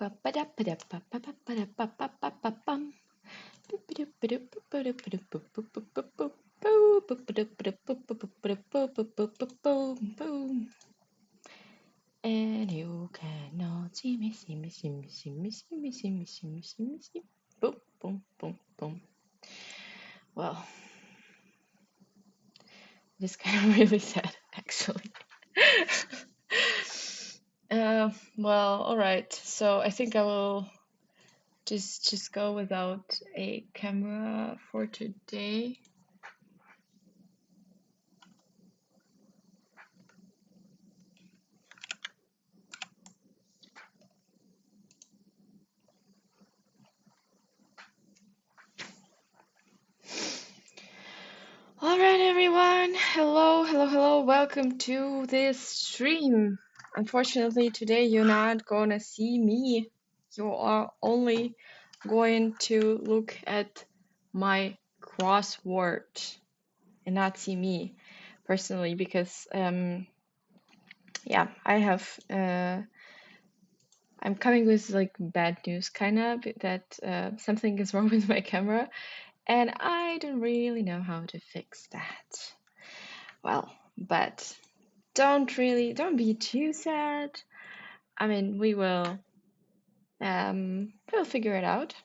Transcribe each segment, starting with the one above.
And you cannot see me, see me, see me, see me, see me, see me, see me, see me, see me. Boom, boom, boom, boom. Well, this kind of really sad, actually. Well, all right. So I think I will just go without a camera for today. All right, everyone. Hello, hello, hello. Welcome to this stream. Unfortunately, today you're not gonna see me. You are only going to look at my crossword and not see me personally because yeah, I'm coming with like bad news kind of that something is wrong with my camera and I don't really know how to fix that. Well, but don't be too sad. I mean, we'll figure it out.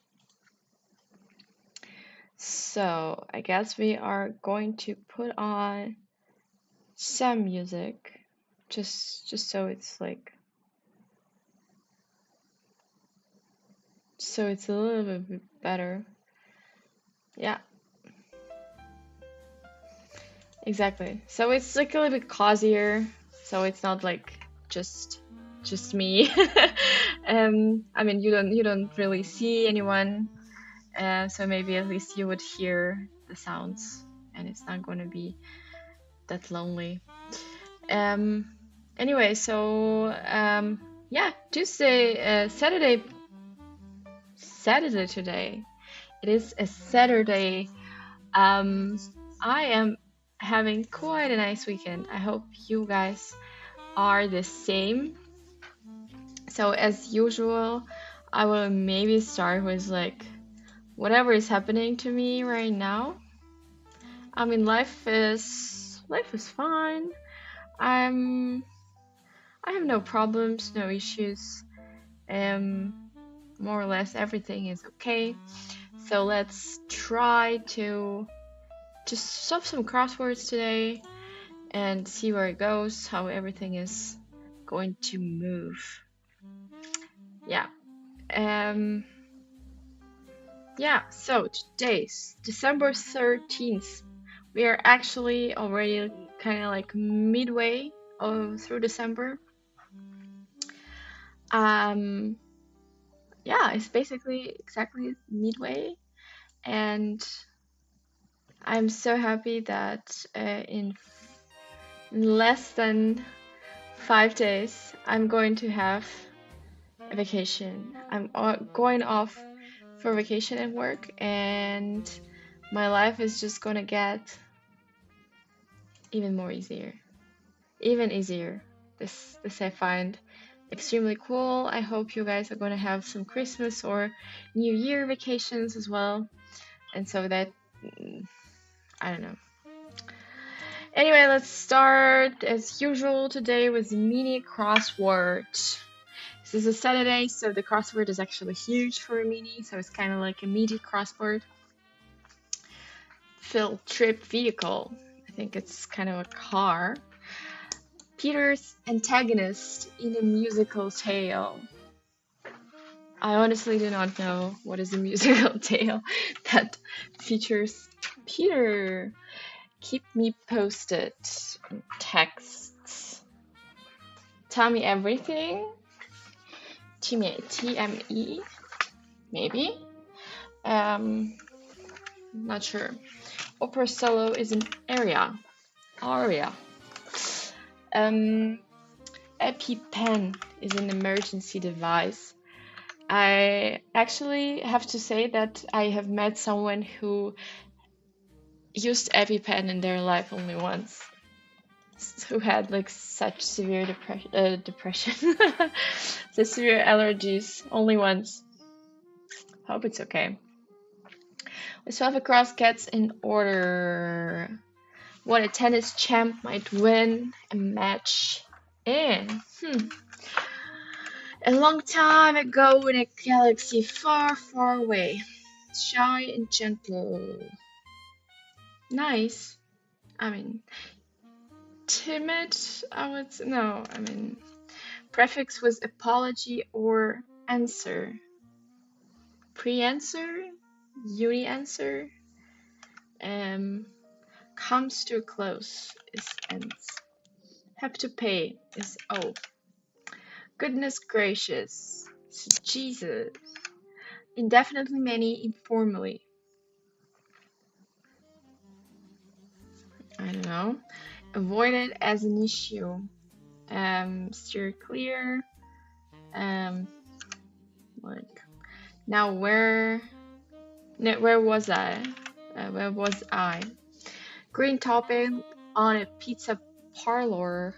So I guess we are going to put on some music just so it's like so it's a little bit better. Yeah, exactly. So it's like a little bit cozier, so it's not like just me. I mean, you don't really see anyone, so maybe at least you would hear the sounds, and it's not going to be that lonely. Anyway, so yeah, Tuesday, Saturday today. It is a Saturday. I am having quite a nice weekend. I hope you guys are the same. So as usual, I will maybe start with like whatever is happening to me right now. I mean, life is fine. I have no problems, no issues. More or less everything is okay. So let's try to just solve some crosswords today and see where it goes, how everything is going to move. Yeah. Yeah, so today's December 13th. We are actually already kind of like midway through December. Yeah, it's basically exactly midway, and I'm so happy that in less than 5 days I'm going to have a vacation. I'm going off for vacation and work, and my life is just gonna get even easier. This I find extremely cool. I hope you guys are gonna have some Christmas or New Year vacations as well, and so that I don't know. Anyway, let's start as usual today with the mini crossword. This is a Saturday, so the crossword is actually huge for a mini, so it's kind of like a meaty crossword. Field trip vehicle. I think it's kind of a car. Peter's antagonist in a musical tale. I honestly do not know what is a musical tale that features Peter. Keep me posted. Texts. Tell me everything. TME. Maybe. Not sure. Opera solo is an aria. EpiPen is an emergency device. I actually have to say that I have met someone who used EpiPen in their life only once. who had like such severe depression, the severe allergies, only once. Hope it's okay. We swap across cats in order. What a tennis champ might win a match in. A long time ago in a galaxy far, far away. Shy and gentle. Nice. I mean, timid, I would say. No, I mean, prefix was apology or answer. Pre-answer, uni-answer, comes to a close is ends. Have to pay is owe. Goodness gracious, Jesus. Indefinitely many informally. I don't know. Avoid it as an issue. Steer clear. Like now where was I? Where was I? Green topping on a pizza parlor.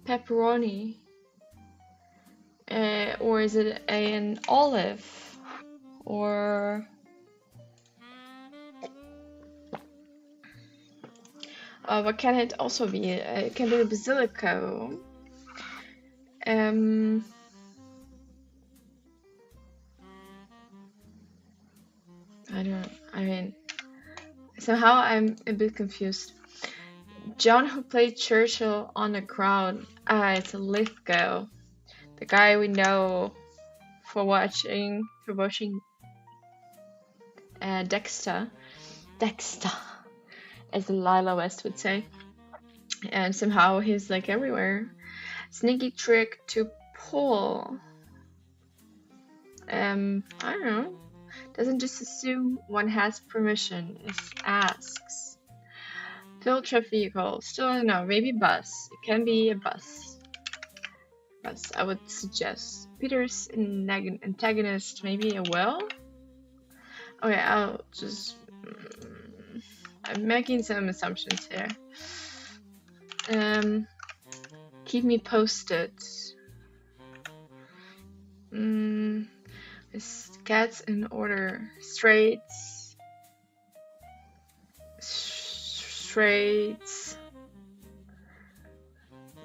Pepperoni. Or is it an olive? Or what can it also be? It can be a basilico. I mean, somehow I'm a bit confused. John who played Churchill on the Crown. It's Lithgow. The guy we know for watching Dexter. Dexter, as Lila West would say. And somehow he's like everywhere. Sneaky trick to pull. I don't know. Doesn't just assume one has permission. It asks. Filter vehicle. Still don't know. Maybe bus. It can be a bus. Bus, I would suggest. Peter's antagonist. Maybe a well? Okay, I'll just... I'm making some assumptions here. Keep me posted. Is cats in order? Straights.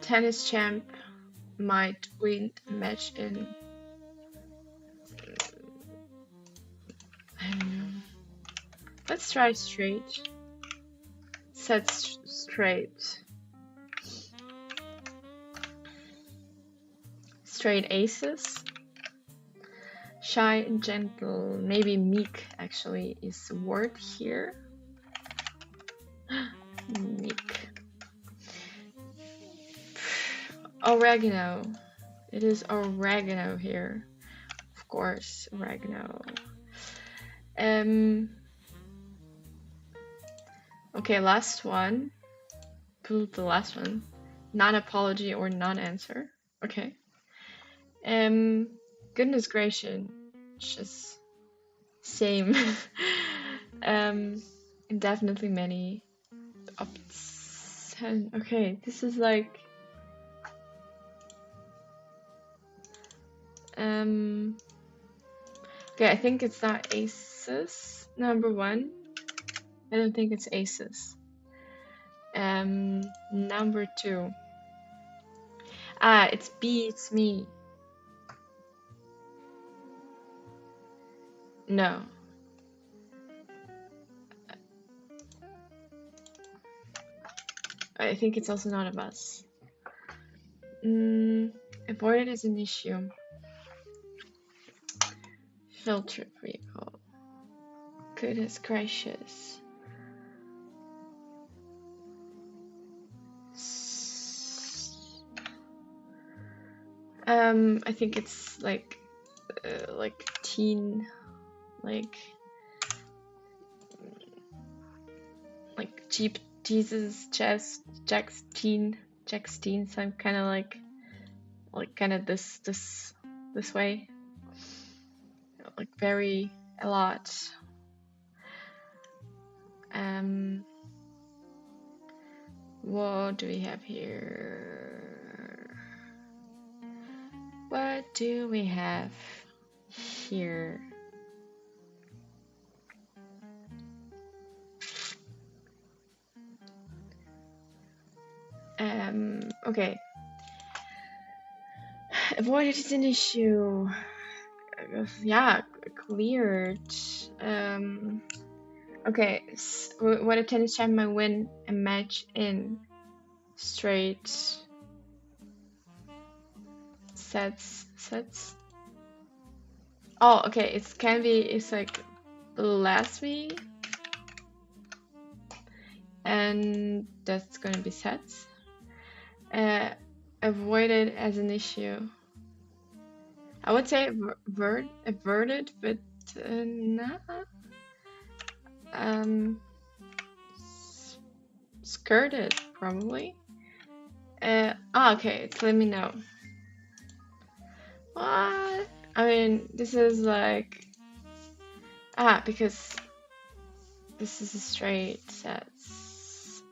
Tennis champ might win a match in. I don't know. Let's try straight. Set straight. Straight aces. Shy and gentle. Maybe meek actually is the word here. Meek. Oregano. It is oregano here. Of course, oregano. Okay, last one. The last one. Non-apology or non-answer. Okay. Goodness gracious. Just same. Indefinitely many. Okay, this is like okay, I think it's not aces. Number one. I don't think it's aces. Number two. It's B, it's me. No. I think it's also not a bus. Avoided is an issue. Filter vehicle. Goodness gracious. I think it's like teen, like cheap Jesus, Jack's teen, so I'm kind of like kind of this way, like very a lot. What do we have here? What do we have here? Okay. Avoided is an issue. Yeah, cleared. Okay, when a tennis champion win a match in straight sets. Oh, okay, it's like blasphemy, and that's gonna be sets. Avoided as an issue. I would say averted, but not. Skirted probably. Okay, let me know. What? I mean, this is like because this is a straight sets.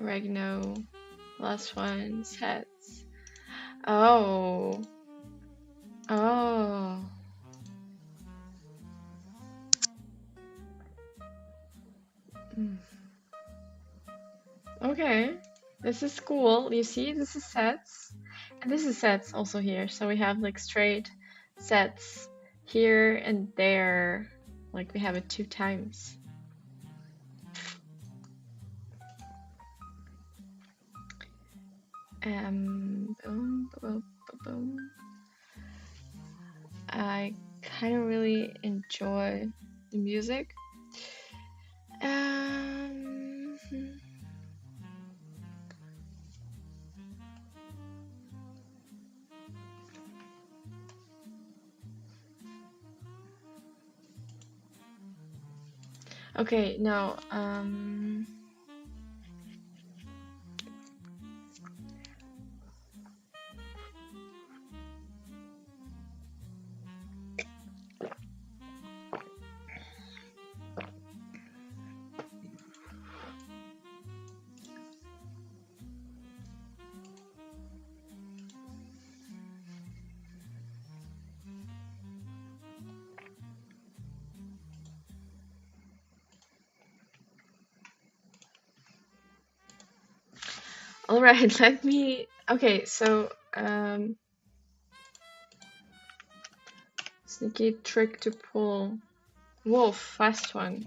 Oregano, last one sets. Oh. Okay, this is cool. You see, this is sets, and this is sets also here. So we have like straight sets here and there. Like we have it 2 times. Boom, boom, boom, boom. I kind of really enjoy the music. Okay, no, all right, let me. Okay, so sneaky trick to pull. Wolf, fast one.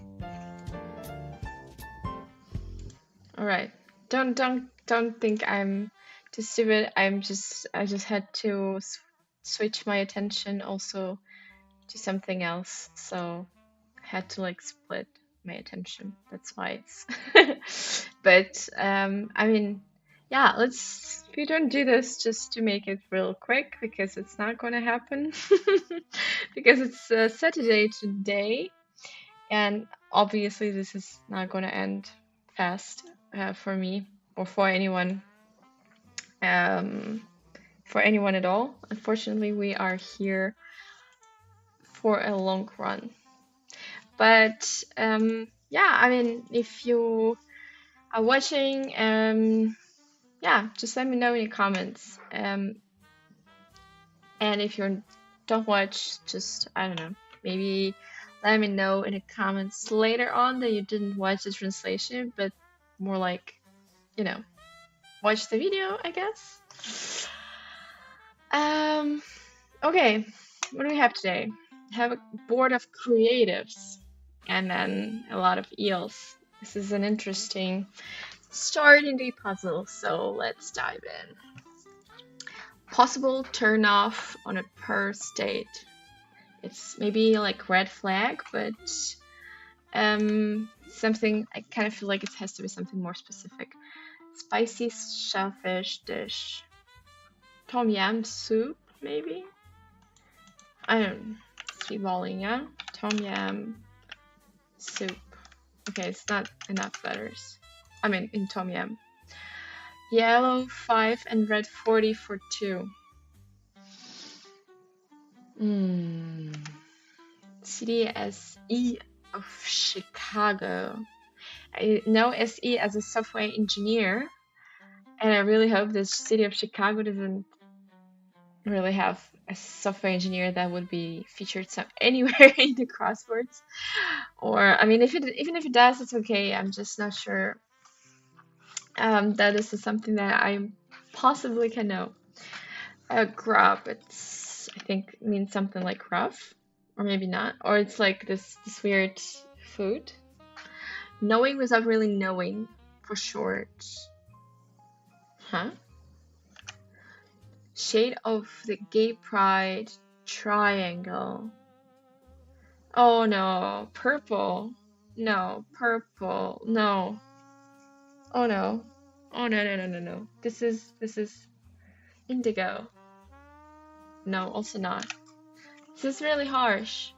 All right, don't think I'm too stupid. I just had to switch my attention also to something else, so I had to like split my attention. That's why it's. But I mean, yeah, we don't do this just to make it real quick because it's not gonna happen because it's Saturday today, and obviously this is not gonna end fast for me or for anyone at all. Unfortunately, we are here for a long run. But yeah, I mean, if you are watching, yeah, just let me know in the comments. And if you don't watch, just, I don't know, maybe let me know in the comments later on that you didn't watch the translation, but more like, you know, watch the video, I guess. Okay, what do we have today? I have a board of creatives and then a lot of eels. This is an interesting start in the puzzle, so let's dive in. Possible turn off on a per state. It's maybe like red flag, but something I kind of feel like it has to be something more specific. Spicy shellfish dish. Tom yam soup, maybe? I don't know. Sweet balling, yeah? Tom yam soup. Okay, it's not enough letters. I mean, in tom yam. Yellow 5 and red 40 for 2. CDSE of Chicago. I know SE as a software engineer, and I really hope the city of Chicago doesn't really have a software engineer that would be featured anywhere in the crosswords. Or I mean, even if it does, it's okay. I'm just not sure that this is something that I possibly can know. Grub, it's I think means something like rough, or maybe not, or it's like this weird food. Knowing without really knowing, for short. Huh? Shade of the gay pride triangle. Oh no, purple. No, purple. No. Oh no. Oh no no no no no. This is indigo. No, also not. This is really harsh.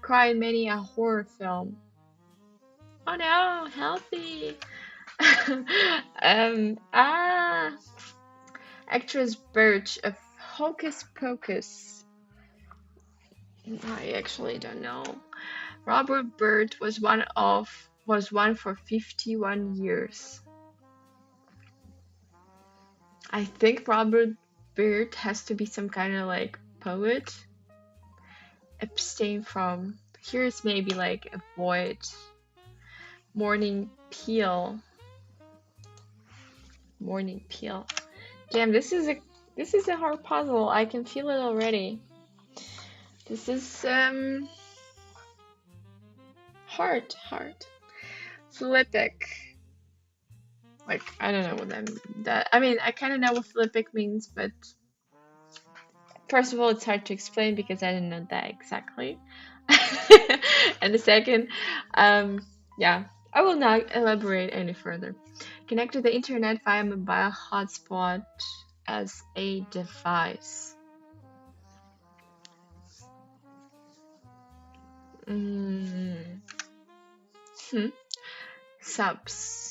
Cry many a horror film. Oh no, healthy. Ah, actress Birch of Hocus Pocus. I actually don't know. Robert Bird was one for 51 years. I think Robert Bird has to be some kind of like poet. Abstain from. Here's maybe like avoid. Morning Peel. Morning Peel. Damn, this is a hard puzzle. I can feel it already. This is hard. Philippic. Like I don't know what that I mean I kind of know what philippic means, but first of all it's hard to explain because I didn't know that exactly. And the second, yeah, I will not elaborate any further. Connect to the internet via mobile hotspot as a device.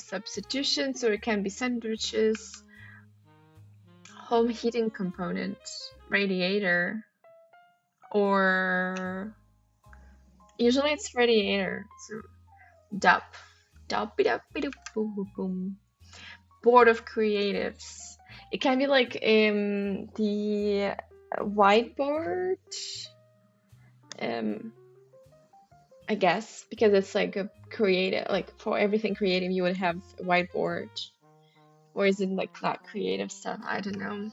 Substitution, so it can be sandwiches, home heating component, radiator, or usually it's radiator. So boom. Board of creatives. It can be like the whiteboard. I guess because it's like a creative, like for everything creative you would have a whiteboard. Or is it like not creative stuff? I don't know.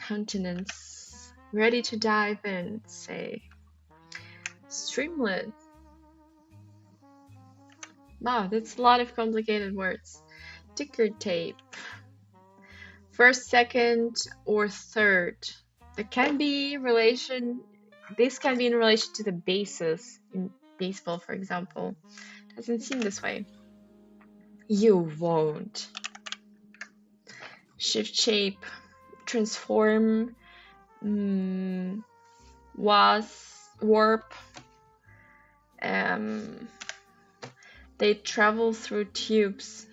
Countenance. Ready to dive in, say. Streamlit. Wow, that's a lot of complicated words. Ticker tape. First, second, or third. There can be relation. This can be in relation to the bases in baseball, for example. Doesn't seem this way. You won't. Shift shape. Transform. Warp. They travel through tubes.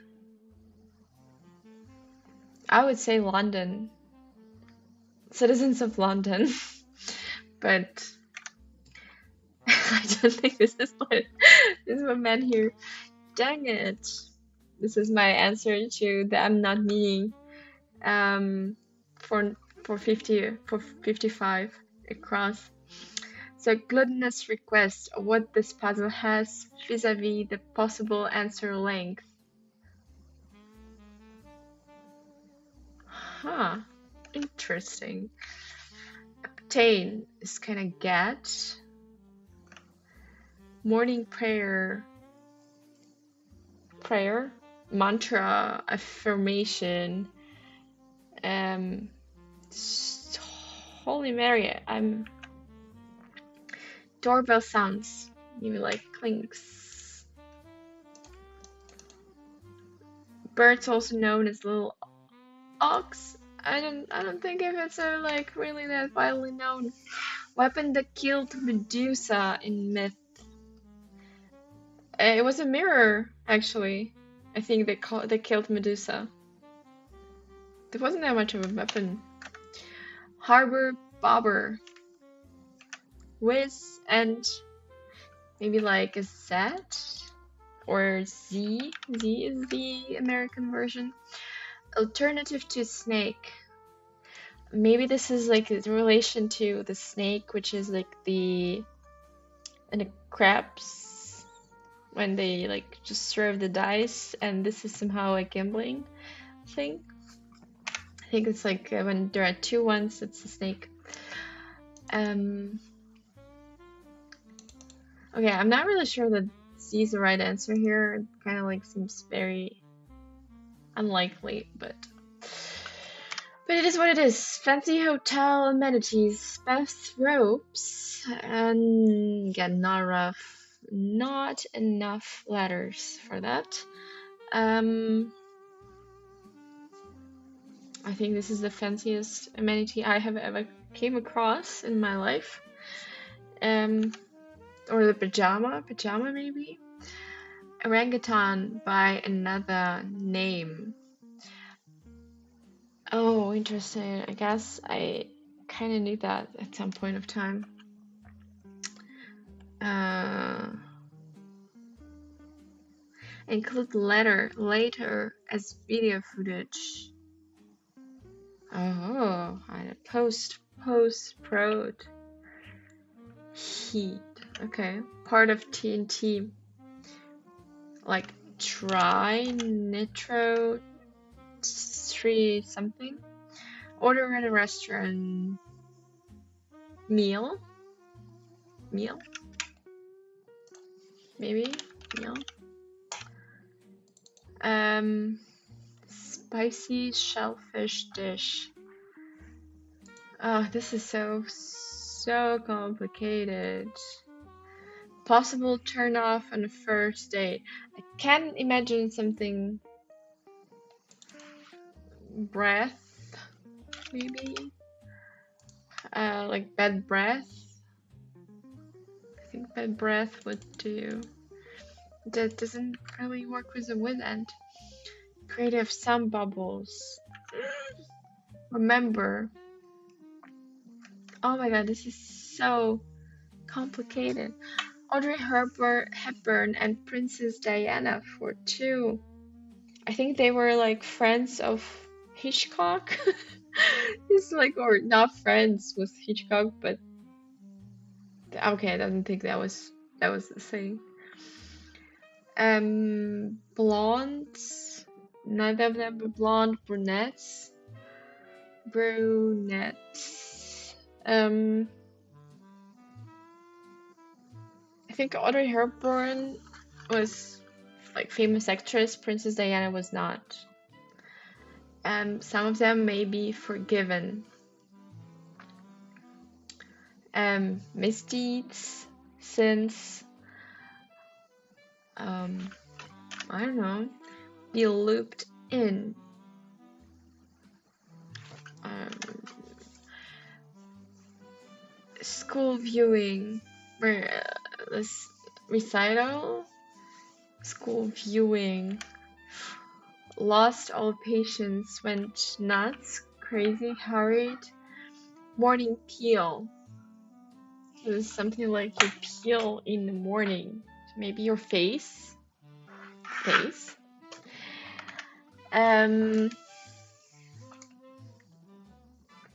I would say London. Citizens of London. But I don't think this is what meant here. Dang it. This is my answer to the I'm not meaning. For 55 across. So gluttonous request of what this puzzle has vis-a-vis the possible answer length. Huh. Interesting. Obtain is kind of get. Morning prayer. Mantra, affirmation. Holy Mary, doorbell sounds, maybe like clinks. Birds also known as little ox. I don't think if it's like really that widely known. Weapon that killed Medusa in myth. It was a mirror, actually. I think they killed Medusa. There wasn't that much of a weapon. Harbor bobber. Whiz and maybe like a set. or Z. Z is the American version. Alternative to snake. Maybe this is like in relation to the snake, which is like the crabs when they like just serve the dice, and this is somehow a gambling thing. I think it's like when there are 2 ones, it's a snake. Okay, I'm not really sure that C is the right answer here. It kind of like seems very unlikely, but it is what it is. Fancy hotel amenities, bathrobes, and again, not enough letters for that. I think this is the fanciest amenity I have ever came across in my life. Or the pajama maybe. Orangutan by another name. Oh, interesting. I guess I kind of need that at some point of time. Include later as video footage. Oh, I post-prod heat. Okay, part of TNT. Like nitro 3 something. Order at a restaurant. Meal. Maybe meal. Spicy shellfish dish. Oh, this is so complicated. Possible turn off on the first date. I can imagine something. Breath, maybe. Like bad breath. I think bad breath would do. That doesn't really work with the with end. Creative sound bubbles. Remember. Oh my god, this is so complicated. Audrey Hepburn and Princess Diana for 2. I think they were like friends of Hitchcock. It's like, or not friends with Hitchcock, but okay, I don't think that was the thing. Blondes. Neither of them were blonde. Brunettes. I think Audrey Hepburn was like famous actress. Princess Diana was not. Some of them may be forgiven. Misdeeds, sins. I don't know. Be looped in. School viewing. This recital. School viewing. Lost all patience, went nuts, crazy, hurried. Morning peel. It was something like you peel in the morning. Maybe your face.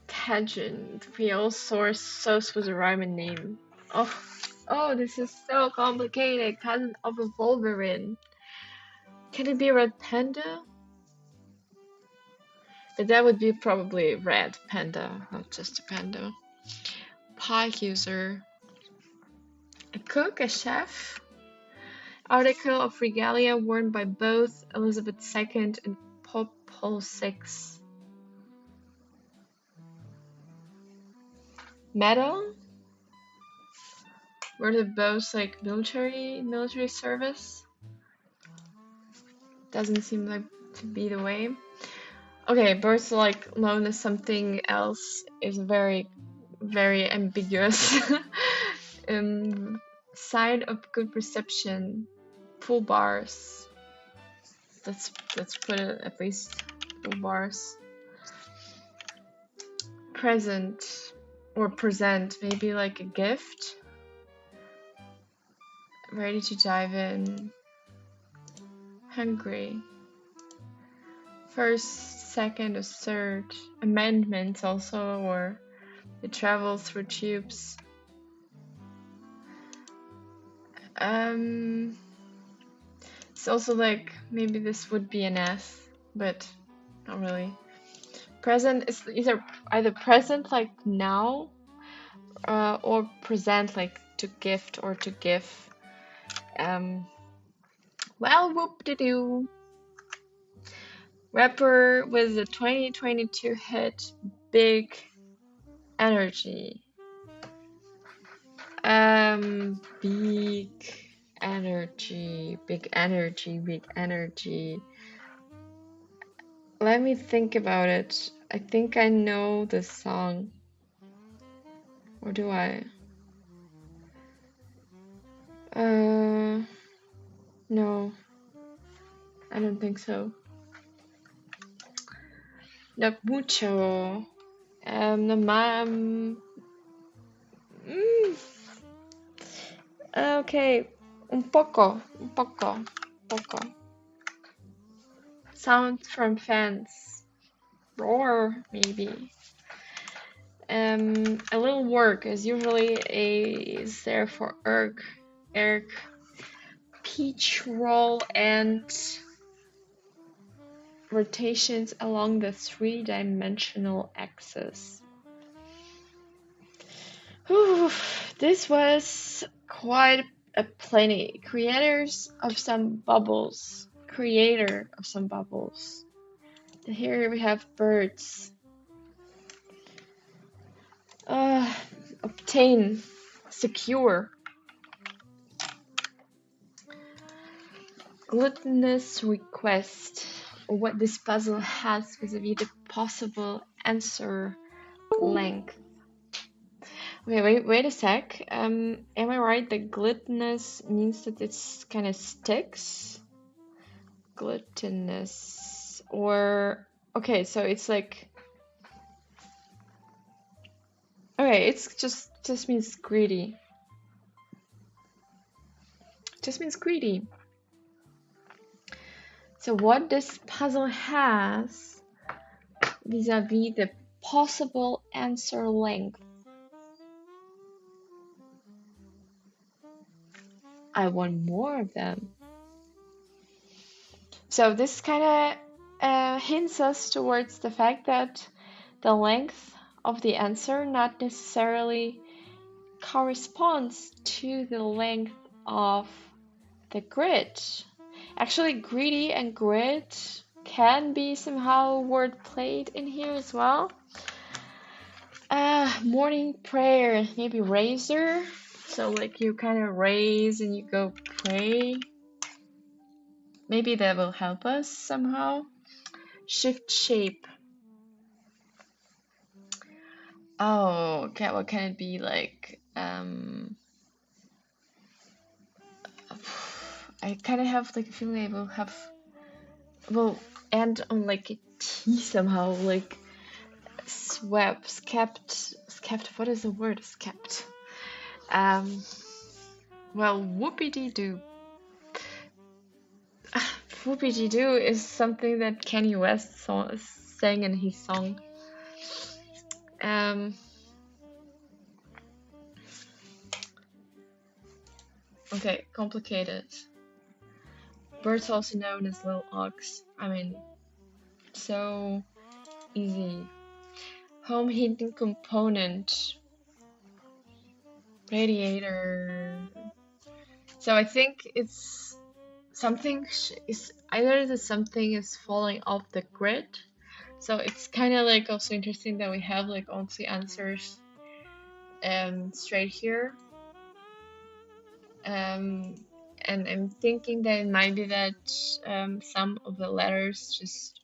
Pageant. Real source was a rhyming name. Oh, this is so complicated. Cousin of a Wolverine. Can it be Red Panda? But that would be probably Red Panda, not just a panda. Pie user. A cook, a chef. Article of regalia worn by both Elizabeth II and Pope Paul VI. Medal? Were they both like military service? Doesn't seem like to be the way. Okay, birth like known as something else is very, very ambiguous. Sign of good reception. Pool bars. Let's put it at least pool bars. Present or present, maybe like a gift. Ready to dive in. hungry. First, second, or third. Amendments also, or it travels through tubes. It's also like maybe this would be an S, but not really. Present is either present like now, or present like to gift or to give. Well, whoop-de-doo. Rapper with the 2022 hit Big Energy. Big energy, big energy, big energy. Let me think about it. I think I know this song. Or do I? No. I don't think so. No mucho. Okay. Un poco. Sound from fans. Roar, maybe. A little work is usually is there for erg, peach roll and rotations along the three-dimensional axis. Whew, this was quite a plenty. Creator of some bubbles. Here we have birds. Obtain, secure. Gluttonous request. What this puzzle has vis-a-vis the possible answer length. Okay, wait a sec. Am I right that gluttonous means that it's kind of sticks? Gluttonous. Or, okay, so it's like, okay, it's just means greedy. Just means greedy. So what this puzzle has vis-a-vis the possible answer length. I want more of them. So this kind of hints us towards the fact that the length of the answer not necessarily corresponds to the length of the grid. Actually, greedy and grid can be somehow word played in here as well. Morning prayer, maybe razor. So like you kind of raise and you go pray. Maybe that will help us somehow. Shift shape. Oh, okay, what can it be like? I kind of have like a feeling I will end on like a T somehow, like skept, what is the word? Skept. Well, whoopie-dee-doo. Whoopie-dee-doo is something that Kanye West sang in his song. Okay, complicated. Birds also known as little ox. I mean, so easy. Home heating component. Radiator. So I think it's something is either the something is falling off the grid. So it's kind of like also interesting that we have like all the answers straight here. And I'm thinking that it might be that some of the letters just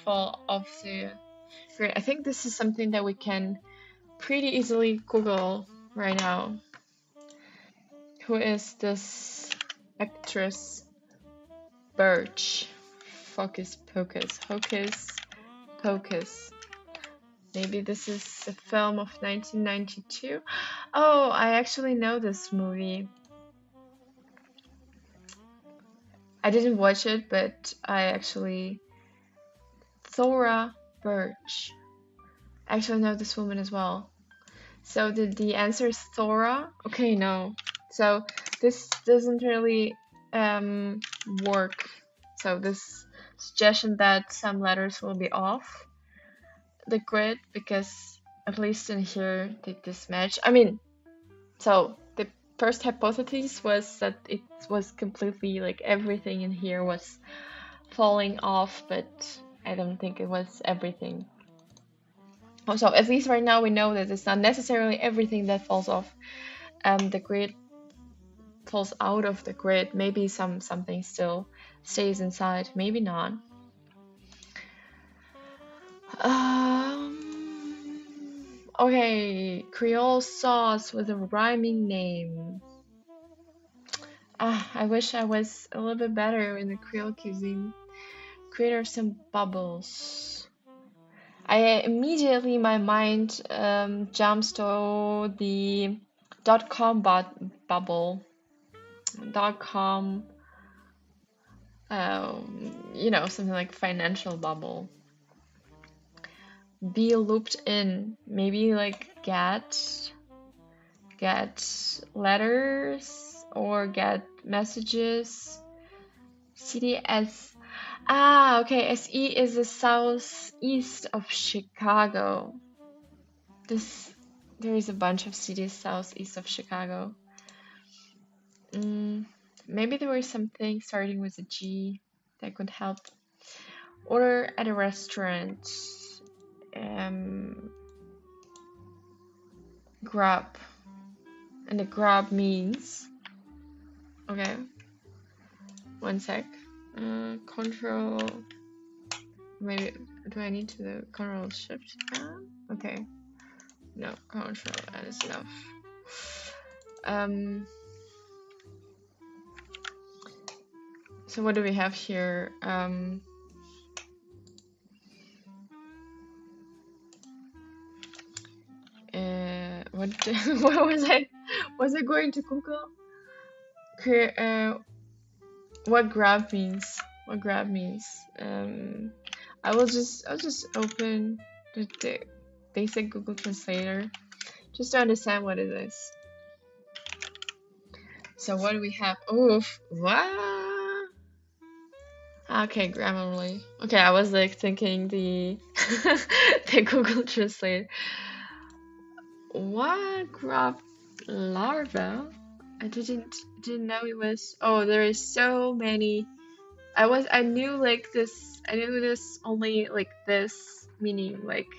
fall off the grid. I think this is something that we can pretty easily Google right now. Who is this actress? Birch. Focus Pocus. Hocus Pocus. Maybe this is a film of 1992. Oh, I actually know this movie. I didn't watch it, but I actually Thora Birch. I actually know this woman as well. So the answer is Thora. Okay, no. So this doesn't really work. So this suggestion that some letters will be off the grid, because at least in here did this match. I mean, so the first hypothesis was that it was completely like everything in here was falling off, but I don't think it was everything. So at least right now we know that it's not necessarily everything that falls off the grid, falls out of the grid. Maybe something still stays inside, maybe not. Okay, Creole sauce with a rhyming name. I wish I was a little bit better in the Creole cuisine. Create some bubbles. Immediately my mind jumps to the .com bubble. .com, you know, something like financial bubble. Be looped in, maybe like get letters or get messages. CDS. Okay, SE is the southeast of Chicago. There is a bunch of cities southeast of Chicago. Maybe there was something starting with a G that could help. Order at a restaurant. Grub. And the grub means. Okay. One sec. Control. Maybe. Do I need to control shift? Okay. No, control is enough. So what do we have here? What was I going to Google? What grab means? What grab means? I'll just open the basic Google Translator just to understand what it is. So what do we have? Oof, what? Okay, Grammarly. Okay, I was like thinking the the Google Translate. What grab larva? I didn't know it was. Oh, there is so many. I knew like this. I knew this only like this, meaning like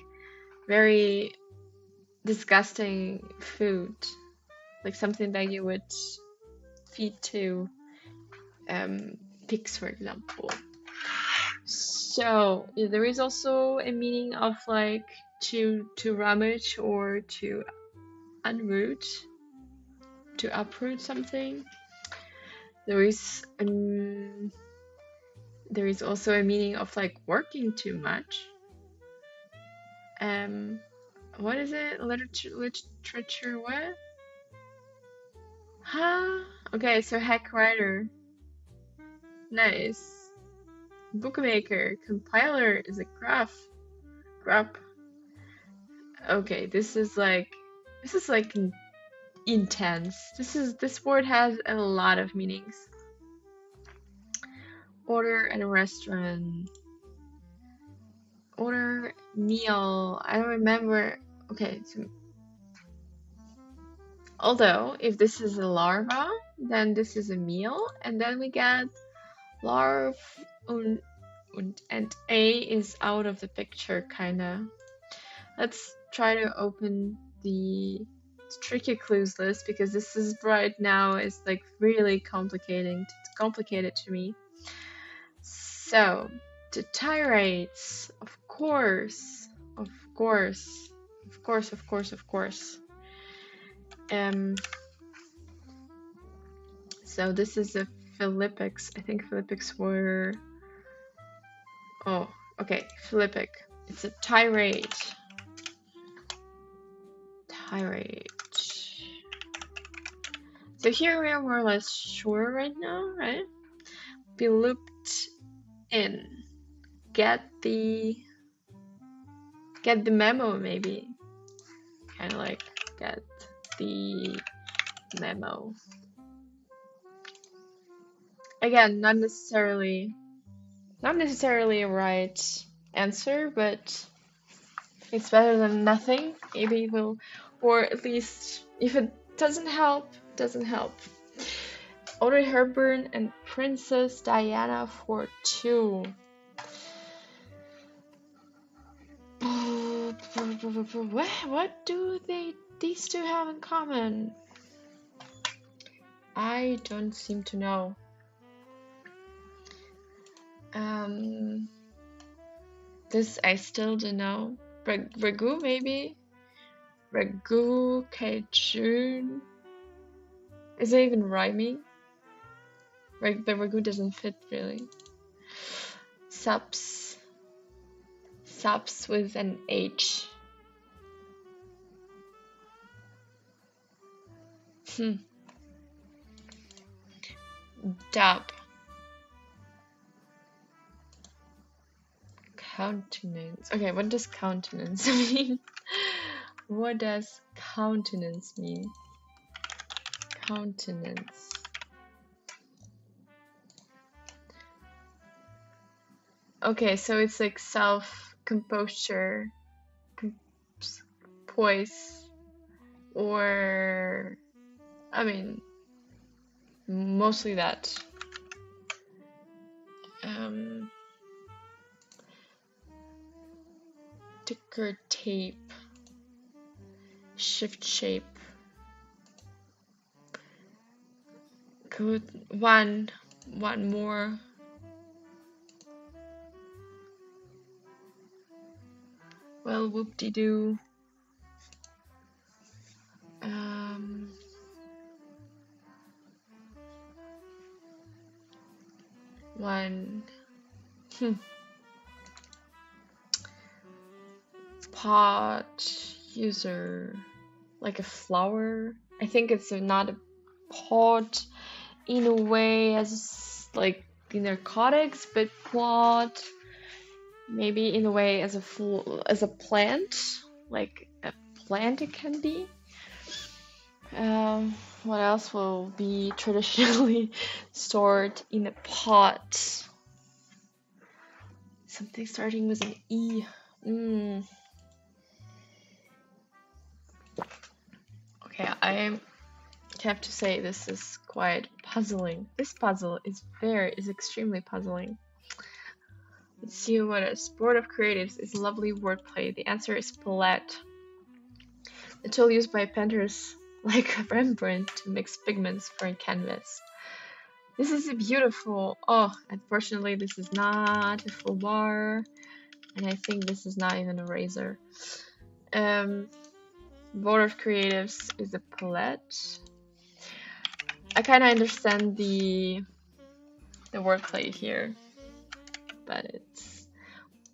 very disgusting food, like something that you would feed to pigs, for example. So yeah, there is also a meaning of like to rummage or to unroot, to uproot something. There is also a meaning of like working too much. What is it? Literature what? Huh? Okay, so hack writer. Nice. Bookmaker. Compiler is a graph. Okay, this is like intense. This word has a lot of meanings. Order at a restaurant. Order meal. I don't remember. Okay, so although if this is a larva, then this is a meal, and then we get larv and A is out of the picture, kinda. Let's try to open the tricky clues list, because this is right now is like really complicated to me. So the tirades, of course. So this is a Philippics. I think Philippics were. Oh, okay, Philippic. It's a tirade. So here we are more or less sure right now, right? be looped in. Get the memo, maybe. Kind of like get the memo. Again, not necessarily a right answer, but it's better than nothing. Maybe it will, or at least if it doesn't help, doesn't help. Audrey Hepburn and Princess Diana for 2. What do these two have in common? I don't seem to know. This I still don't know. Ragu maybe? Ragu, Cajun. Is it even rhyming? But Ragu doesn't fit really. Subs with an H. Dub. Countenance. Okay, what does countenance mean? What does countenance mean? Countenance. Okay, so it's like self-composure, poise, or I mean, mostly that. Ticker tape, shift shape. Good. One more. Well, whoop-de-doo. One. Pot user, like a flower. I think it's not a pot in a way as like the narcotics, but pot maybe in a way as a plant, like a plant it can be. What else will be traditionally stored in a pot? Something starting with an E. Okay, I have to say this is quite puzzling. This puzzle is extremely puzzling. Let's see what a sport of creatives is lovely wordplay. The answer is palette. The tool used by painters like Rembrandt to mix pigments for a canvas. This is a beautiful. Oh, unfortunately, this is not a full bar, and I think this is not even a razor. Board of Creatives is a palette. I kind of understand the wordplay here, but it's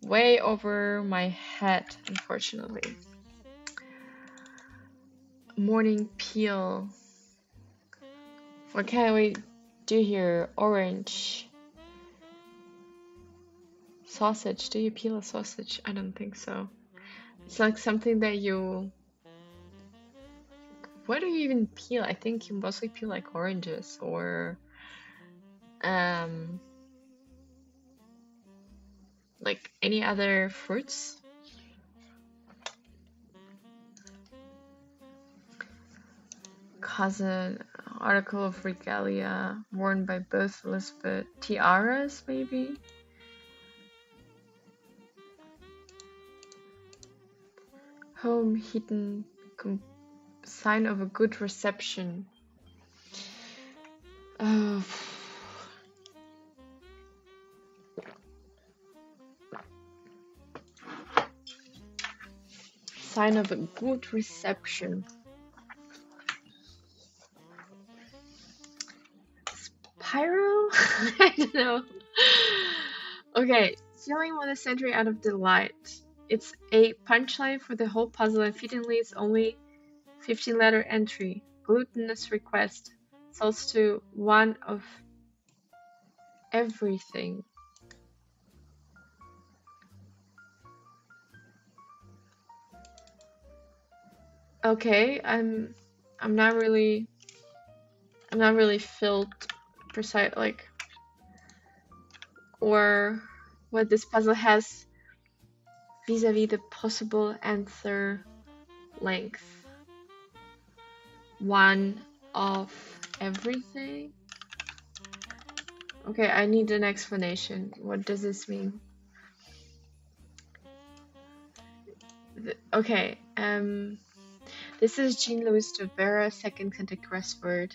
way over my head, unfortunately. Morning peel. What can we do here? Orange. Sausage. Do you peel a sausage? I don't think so. It's like something that you... What do you even peel? I think you mostly peel like oranges or like any other fruits. Cousin, article of regalia worn by both Elizabeth. Tiaras, maybe? Home hidden sign of a good reception. Sign of a good reception. Pyro? I don't know. Okay, filling 1 century out of delight. It's a punchline for the whole puzzle and fittingly it's only 15-letter entry. Glutinous request. Sells to one of everything. Okay, I'm not really filled precise like or what this puzzle has vis-a-vis the possible answer length. One of everything. Okay, I need an explanation. What does this mean? Okay, this is Jean-Louis de Vera second contact crossword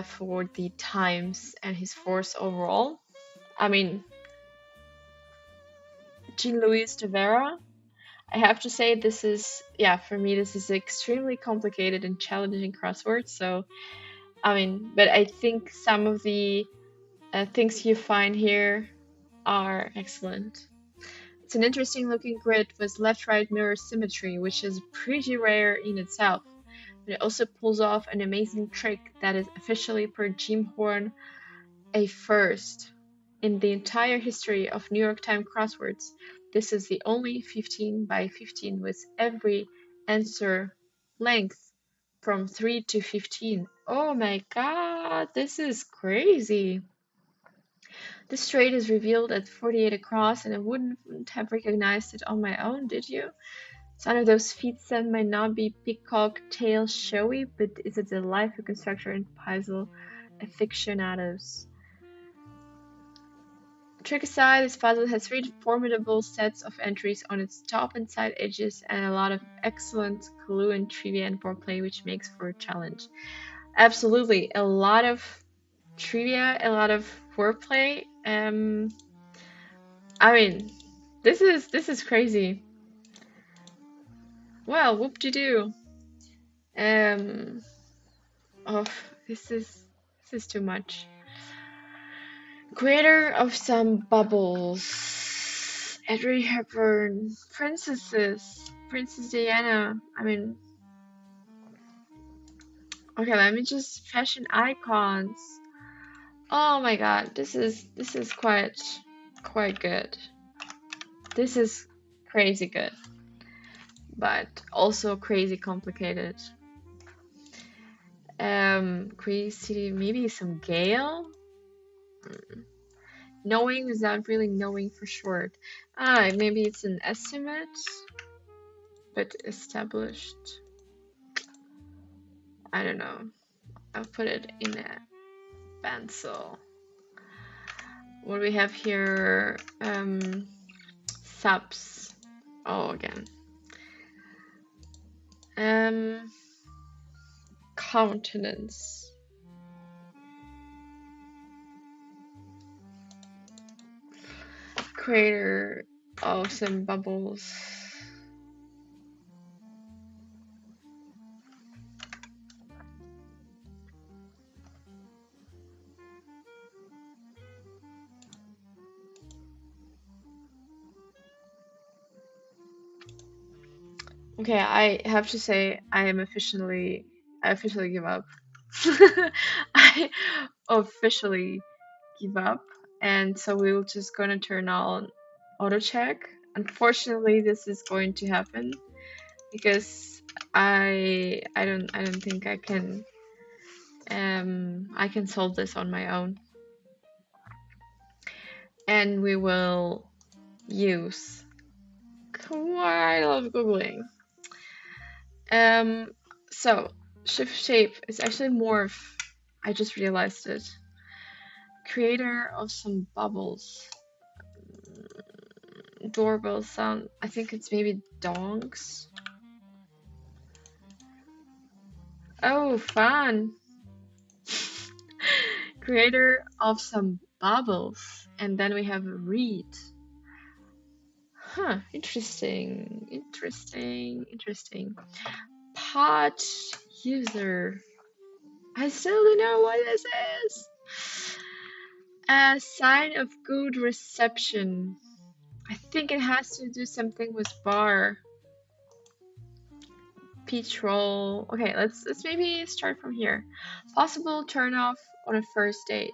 for the times and his force overall. I mean, Jean-Louis de Vera, I have to say this is, yeah, for me this is extremely complicated and challenging crossword. So, I mean, but I think some of the things you find here are excellent. It's an interesting looking grid with left-right mirror symmetry, which is pretty rare in itself. But it also pulls off an amazing trick that is officially per Jim Horn a first. In the entire history of New York Times crosswords, this is the only 15 by 15 with every answer length from 3 to 15. Oh my god, this is crazy. This trait is revealed at 48 across, and I wouldn't have recognized it on my own, did you? It's one of those feats that might not be peacock tail showy, but is a delight for constructor and puzzle aficionados. Trick aside, this puzzle has 3 formidable sets of entries on its top and side edges and a lot of excellent clue and trivia and foreplay, which makes for a challenge. Absolutely, a lot of trivia, a lot of foreplay. I mean, this is crazy. Well, whoop-de-doo. Oh, this is too much. Creator of some bubbles. Audrey Hepburn. Princesses. Princess Diana. I mean, okay, let me just fashion icons. Oh my god, this is quite good. This is crazy good, but also crazy complicated. Crazy, maybe some Gale. Knowing without really knowing for sure. Maybe it's an estimate, but established. I don't know. I'll put it in a pencil. What do we have here? Subs. Oh, again. Countenance. Creator of some bubbles. Okay, I have to say I officially give up. I officially give up, and so we're just gonna turn on auto check. Unfortunately, this is going to happen because I don't think I can solve this on my own, and we will use quite a lot of googling. So shift shape is actually morph. I just realized it. Creator of some bubbles. Doorbell sound. I think it's maybe donks. Oh, fun. Creator of some bubbles. And then we have a read. Huh, interesting. Pod user. I still don't know what this is. A sign of good reception. I think it has to do something with bar. Peach roll. Okay, let's maybe start from here. Possible turn off on a first date.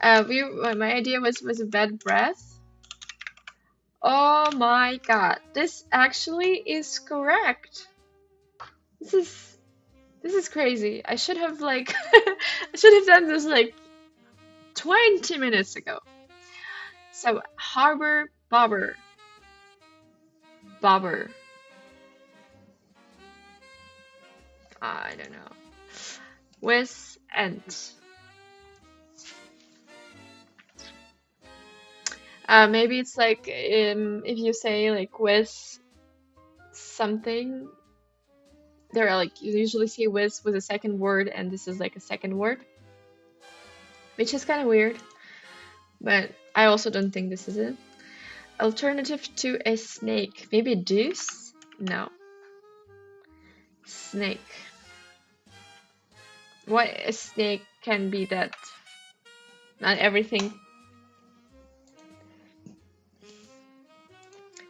My idea was a bad breath. Oh my god, this actually is correct. This is crazy. I should have like I should have done this like 20 minutes ago. So harbor bobber. Bobber. I don't know. With and. Maybe it's like if you say like with something, there are like you usually see with a second word, and this is like a second word, which is kind of weird. But I also don't think this is it. Alternative to a snake, maybe deuce? No. Snake. What a snake can be that? Not everything.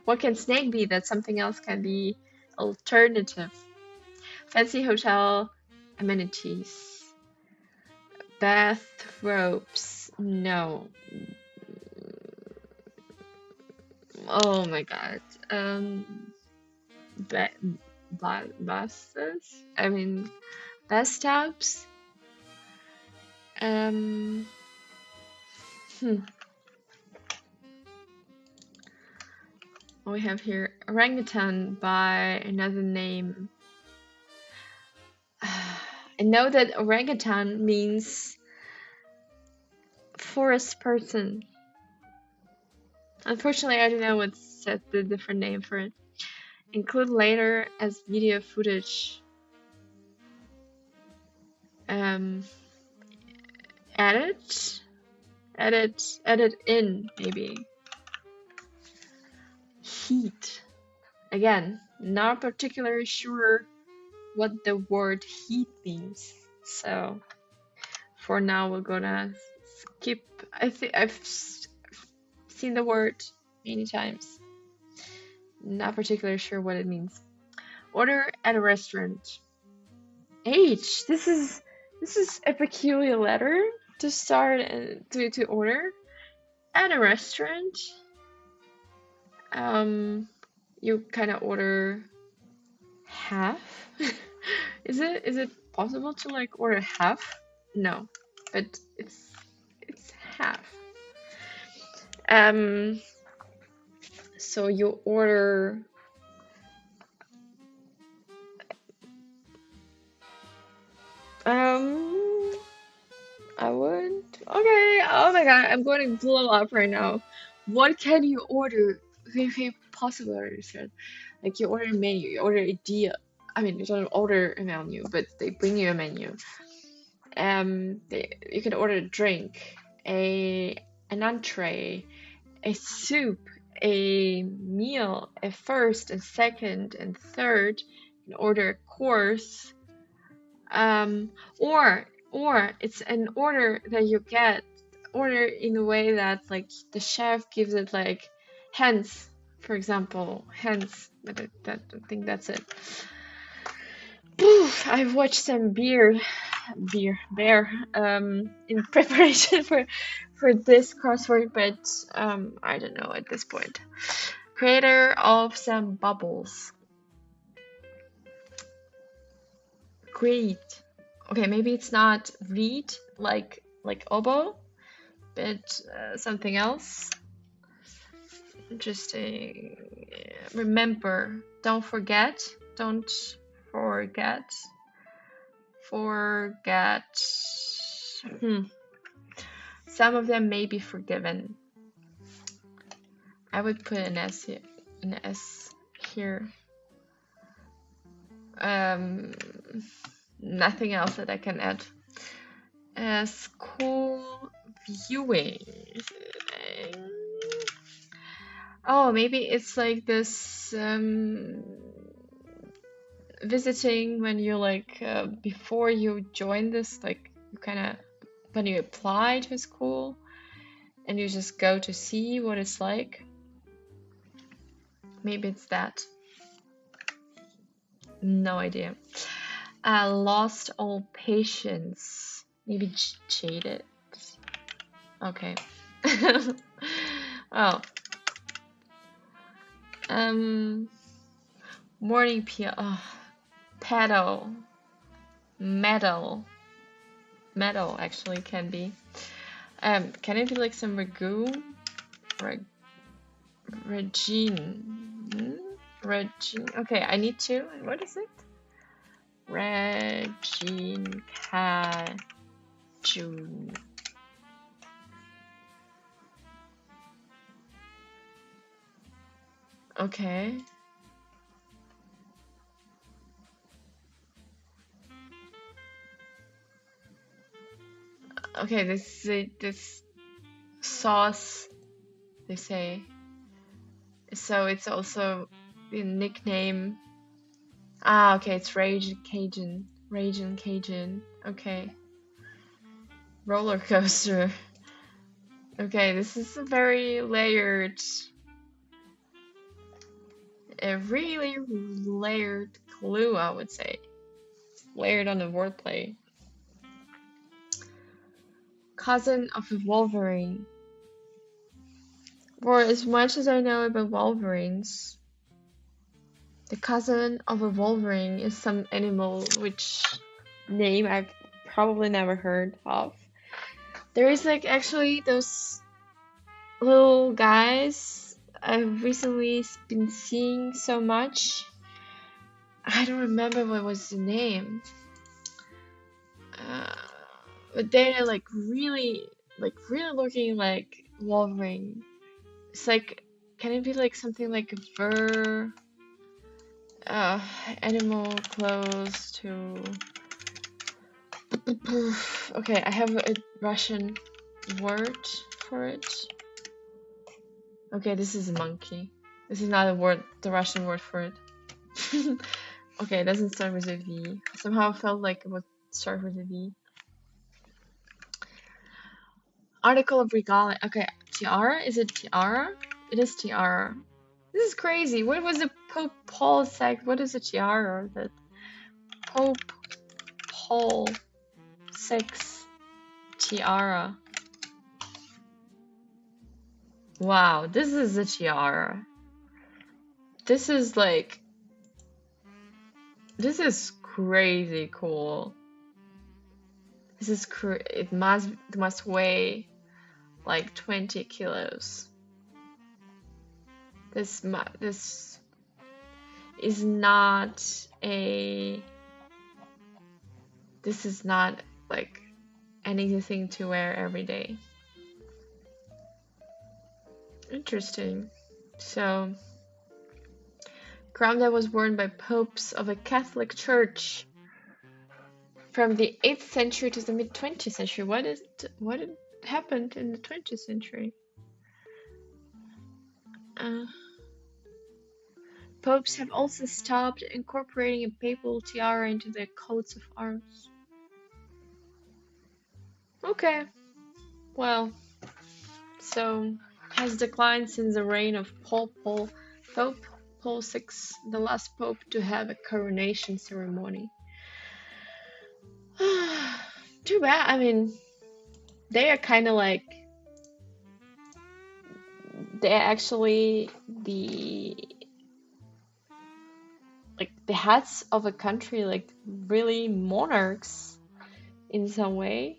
What can snake be that something else can be alternative? Fancy hotel amenities. Bathrobes. No. Oh my god. Ba buses? I mean, bathtubs? Um, hmm. We have here orangutan by another name. I know that orangutan means forest person. Unfortunately, I don't know what's the different name for it. Include later as video footage. Edit in, maybe. Heat. Again, not particularly sure what the word heat means. So for now, we're gonna skip. I think I've seen the word many times. Not particularly sure what it means. Order at a restaurant. H. This is a peculiar letter to start to order at a restaurant. You kind of order half. Is it possible to like order half? No, but it's half. So you order I would. Okay. Oh my god, I'm going to blow up right now. What can you order? Okay, possible restaurant. Like you order a menu, you order a deal. I mean, you don't order a menu, but they bring you a menu. You can order a drink, an entree, a soup, a meal, a first, and second, and third. You can order a course. Or it's an order that you get order in a way that like the chef gives it like hence, for example, hence. But I think that's it. I've watched some bear in preparation for this crossword, but I don't know at this point. Creator of some bubbles. Great. Okay, maybe it's not read like oboe, but something else. Interesting. Remember, don't forget. Don't forget. Forget. Some of them may be forgiven. I would put an S here. Nothing else that I can add. School viewing. Oh, maybe it's like this visiting when you like before you join this, like you kind of when you apply to a school and you just go to see what it's like. Maybe it's that. No idea. Lost all patience. Maybe jaded. Okay. Oh. Morning peel. Oh, pedal. Metal. Metal actually can be. Can it be like some ragu? Regine. Regine. Okay, I need to. What is it? Regine Cajun. Okay. Okay, this sauce, they say. So it's also the nickname. Ah, okay, it's Raging Cajun. Raging Cajun. Okay. Roller coaster. Okay, this is a very layered, a really layered clue, I would say. Layered on the wordplay. Cousin of a Wolverine. For as much as I know about Wolverines, the cousin of a Wolverine is some animal which name I've probably never heard of. There is like actually those little guys I've recently been seeing so much. I don't remember what was the name. But they're like really looking like Wolverine. It's like, can it be like something like a fur animal close to okay, I have a Russian word for it. Okay, this is a monkey. This is not a word, the Russian word for it. Okay, it doesn't start with a V. Somehow it felt like it would start with a V. Article of regalia. Okay, tiara? Is it tiara? It is tiara. This is crazy. What was the Pope Paul said? What is a tiara? That Pope Paul VI tiara. Wow, this is a tiara. This is like, this is crazy cool. This is it must weigh like 20 kilos. This is not a. This is not like anything to wear every day. Interesting. So, crown that was worn by popes of a Catholic Church from the 8th century to the mid 20th century. What happened in the 20th century? Popes have also stopped incorporating a papal tiara into their coats of arms. Okay, well, so has declined since the reign of Pope Paul VI, the last pope to have a coronation ceremony. Too bad. I mean, they are kind of like, they're actually the heads of a country, like really monarchs in some way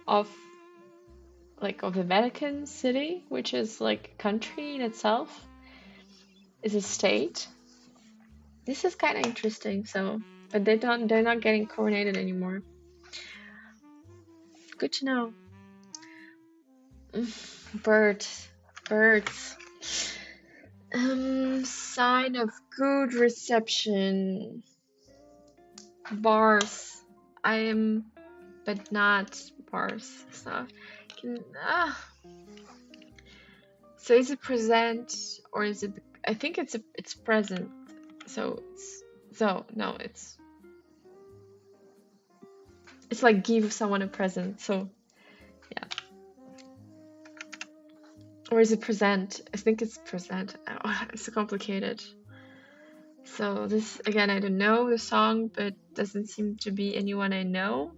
of the Vatican City, which is like a country in itself, is a state. This is kind of interesting. So, but they're not getting coronated anymore. Good to know. Birds. Sign of good reception. Bars. I am, but not bars. So, so is it present or is it? I think it's present. So no, it's like give someone a present. So yeah. Or is it present? I think it's present. Oh, it's so complicated. So this, again, I don't know the song, but doesn't seem to be anyone I know.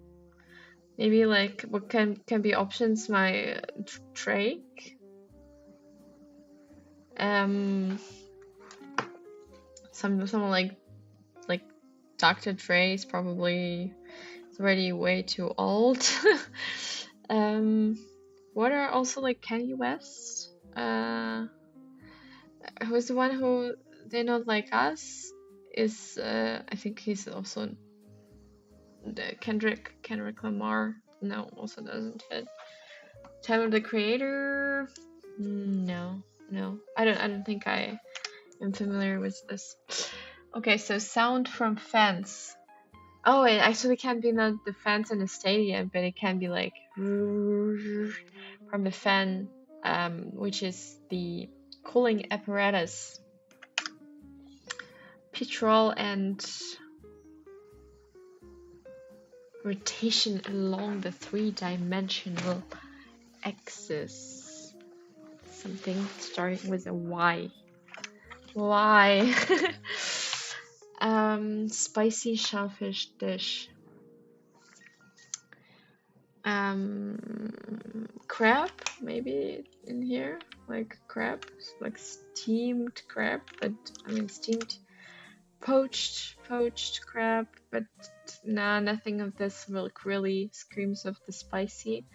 Maybe like what can be options? My Drake. Someone like Dr. Dre is probably already way too old. What are also like Kanye West? Who's the one who They Not Like Us? Is I think he's also the Kendrick Lamar. No, also doesn't fit. Tyler the Creator. No, I don't think I am familiar with this. Okay, so sound from fans. Oh, it actually can be not the fans in the stadium, but it can be like from the fan, which is the cooling apparatus. Petrol and rotation along the three-dimensional axis. Something starting with a Y. Why? Spicy shellfish dish. Crab, maybe in here, like crab, like steamed crab, but I mean steamed, poached crab, but nah, nothing of this milk really screams of the spicy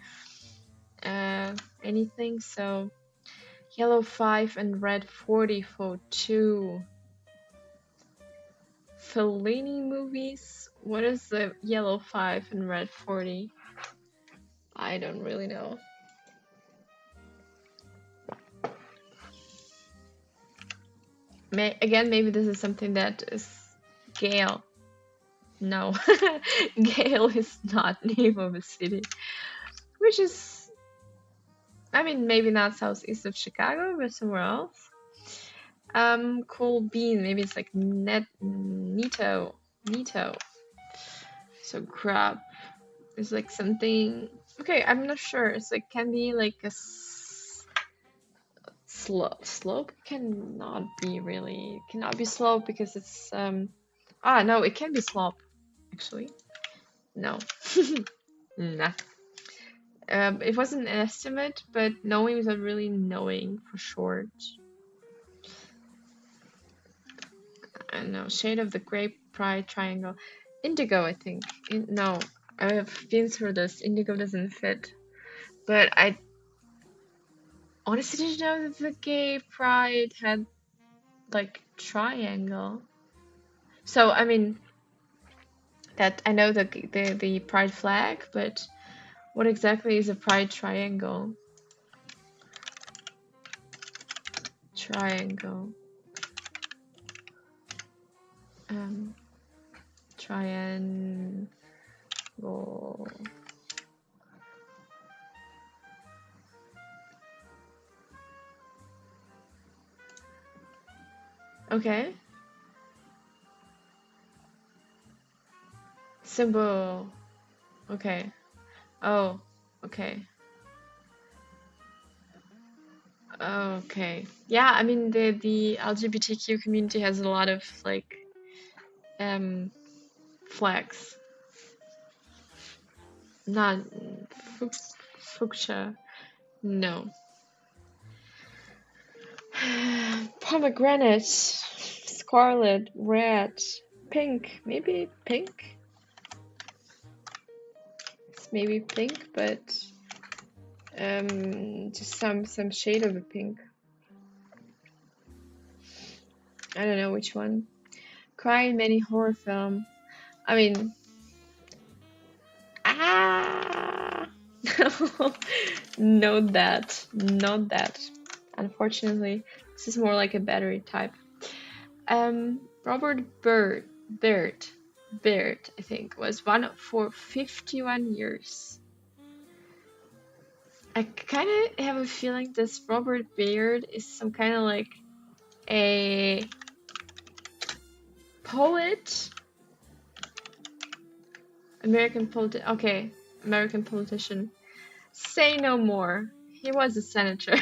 anything. So yellow 5 and red 40 for 2. Fellini movies. What is the yellow 5 and red 40? I don't really know. Again, maybe this is something that is Gale. No, Gale is not name of a city, which is, I mean, maybe not southeast of Chicago, but somewhere else. Cool bean. Maybe it's like Nito. So crab is like something. Okay, I'm not sure. It's like can be like a slope cannot be slope because it's no, it can be slope actually. No. Nah. It wasn't an estimate, but knowing without really knowing for short. I don't know. Shade of the Grape Pride Triangle. Indigo, I think. No, I have been through this. Indigo doesn't fit. But I honestly didn't know that the gay pride had like triangle. So I mean that I know the pride flag, but what exactly is a pride triangle? Triangle. Triangle. Okay. Symbol. Okay. Oh, okay. Okay. Yeah, I mean the LGBTQ community has a lot of like flags. Not fuchsia. No. Pomegranate, scarlet, red, pink. Maybe pink. It's maybe pink, but just some shade of a pink. I don't know which one. Cry in many horror film. I mean, not that. Unfortunately, this is more like a battery type. Robert Baird, I think, was one for 51 years. I kind of have a feeling this Robert Baird is some kind of like a poet. American politician. Say no more. He was a senator.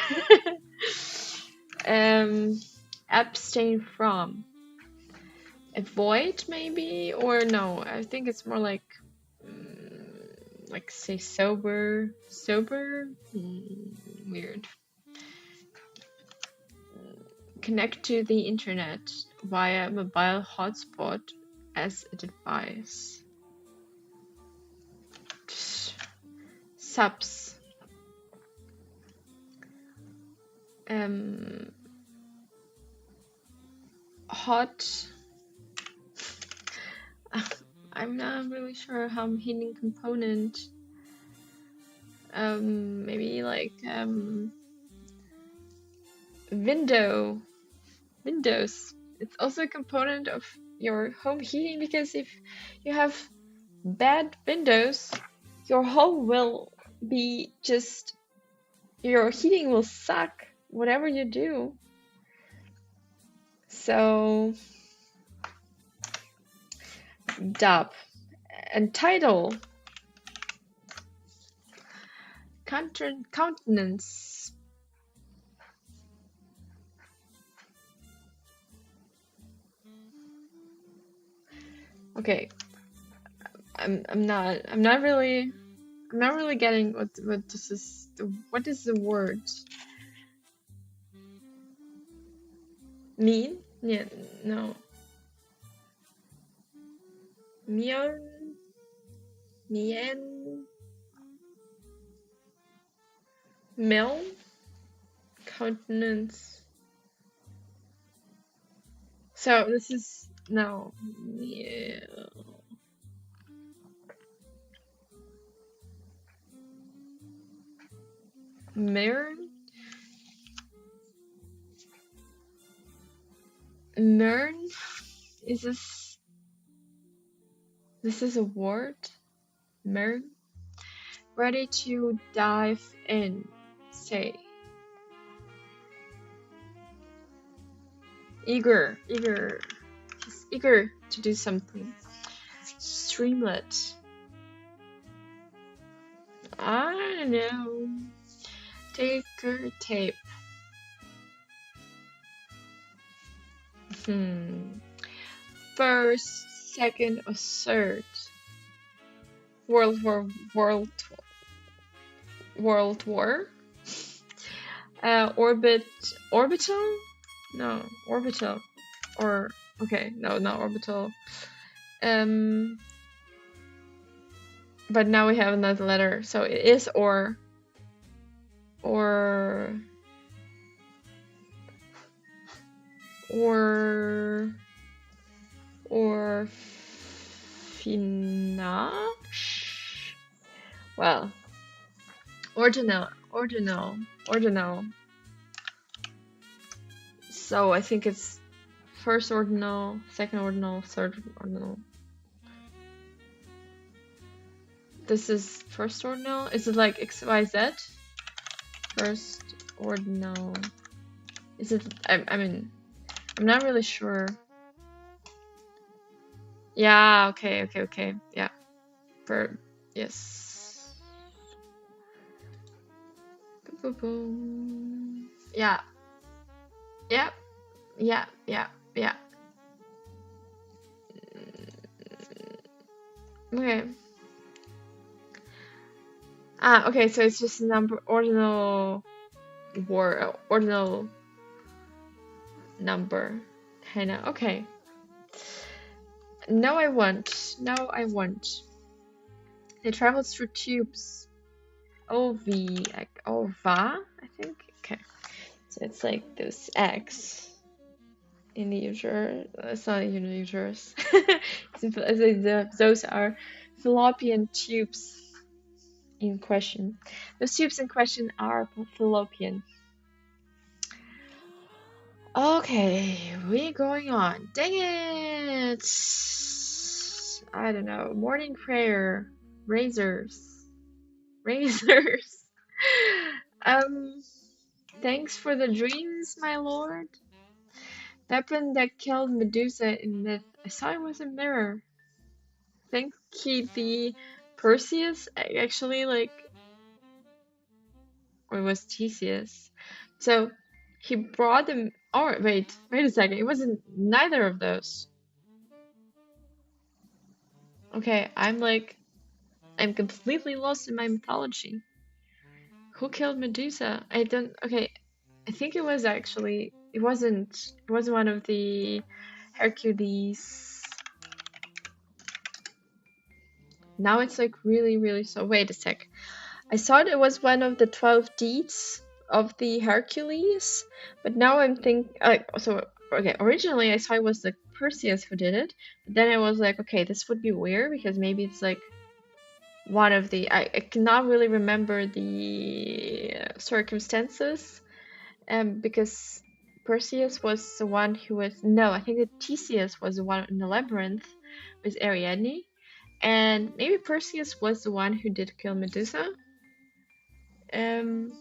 Abstain from. Avoid maybe, or no, I think it's more like like say sober, weird. Connect to the internet via mobile hotspot as a device. Subs. Hot. I'm not really sure how I'm hidden component. Maybe like Windows. It's also a component of your home heating, because if you have bad windows, your home will be just, your heating will suck whatever you do. So dub and title, countenance. Okay, I'm not really getting what this is. What is the word? Mean? Yeah, no. Mien. Mel. Countenance. So this is no. Yeah. Mern. Is this is a word? Mern. Ready to dive in. Say. Eager. He's eager to do something. Streamlet. I don't know. Taker tape. First, second, or third. World War. Orbital? No, orbital. Or okay, no, not orbital. But now we have another letter, so it is or finash. Well, ordinal. So I think it's first ordinal, second ordinal, third ordinal. This is first ordinal. Is it like XYZ? First ordinal. Is it? I mean, I'm not really sure. Yeah. Okay. Yeah. Yes. Yeah. Okay. Okay, so it's just a ordinal number. Hannah, okay. No, I won't. It travels through tubes. Like OVA, I think. Okay. So it's like this X in the uterus. It's not in the uterus. Those are fallopian tubes in question. Those tubes in question are fallopian. Okay, we're going on. Dang it! I don't know. Morning prayer. Razors. Thanks for the dreams, my lord. Weapon that killed Medusa in myth. I saw it was a mirror. Think he the Perseus actually like, or it was Theseus. So he brought them. Oh wait a second. It wasn't neither of those. Okay, I'm like I'm completely lost in my mythology. Who killed Medusa? I don't. Okay, I think it was actually. It wasn't. It was one of the Hercules. Now it's like really, really so. Wait a sec. I thought it was one of the 12 deeds of the Hercules, but now I'm so okay, originally I thought it was like Perseus who did it, but then I was like, okay, this would be weird because maybe it's like one of the I cannot really remember the circumstances, because Perseus was the one who was no, I think that Theseus was the one in the labyrinth with Ariadne, and maybe Perseus was the one who did kill Medusa. Um,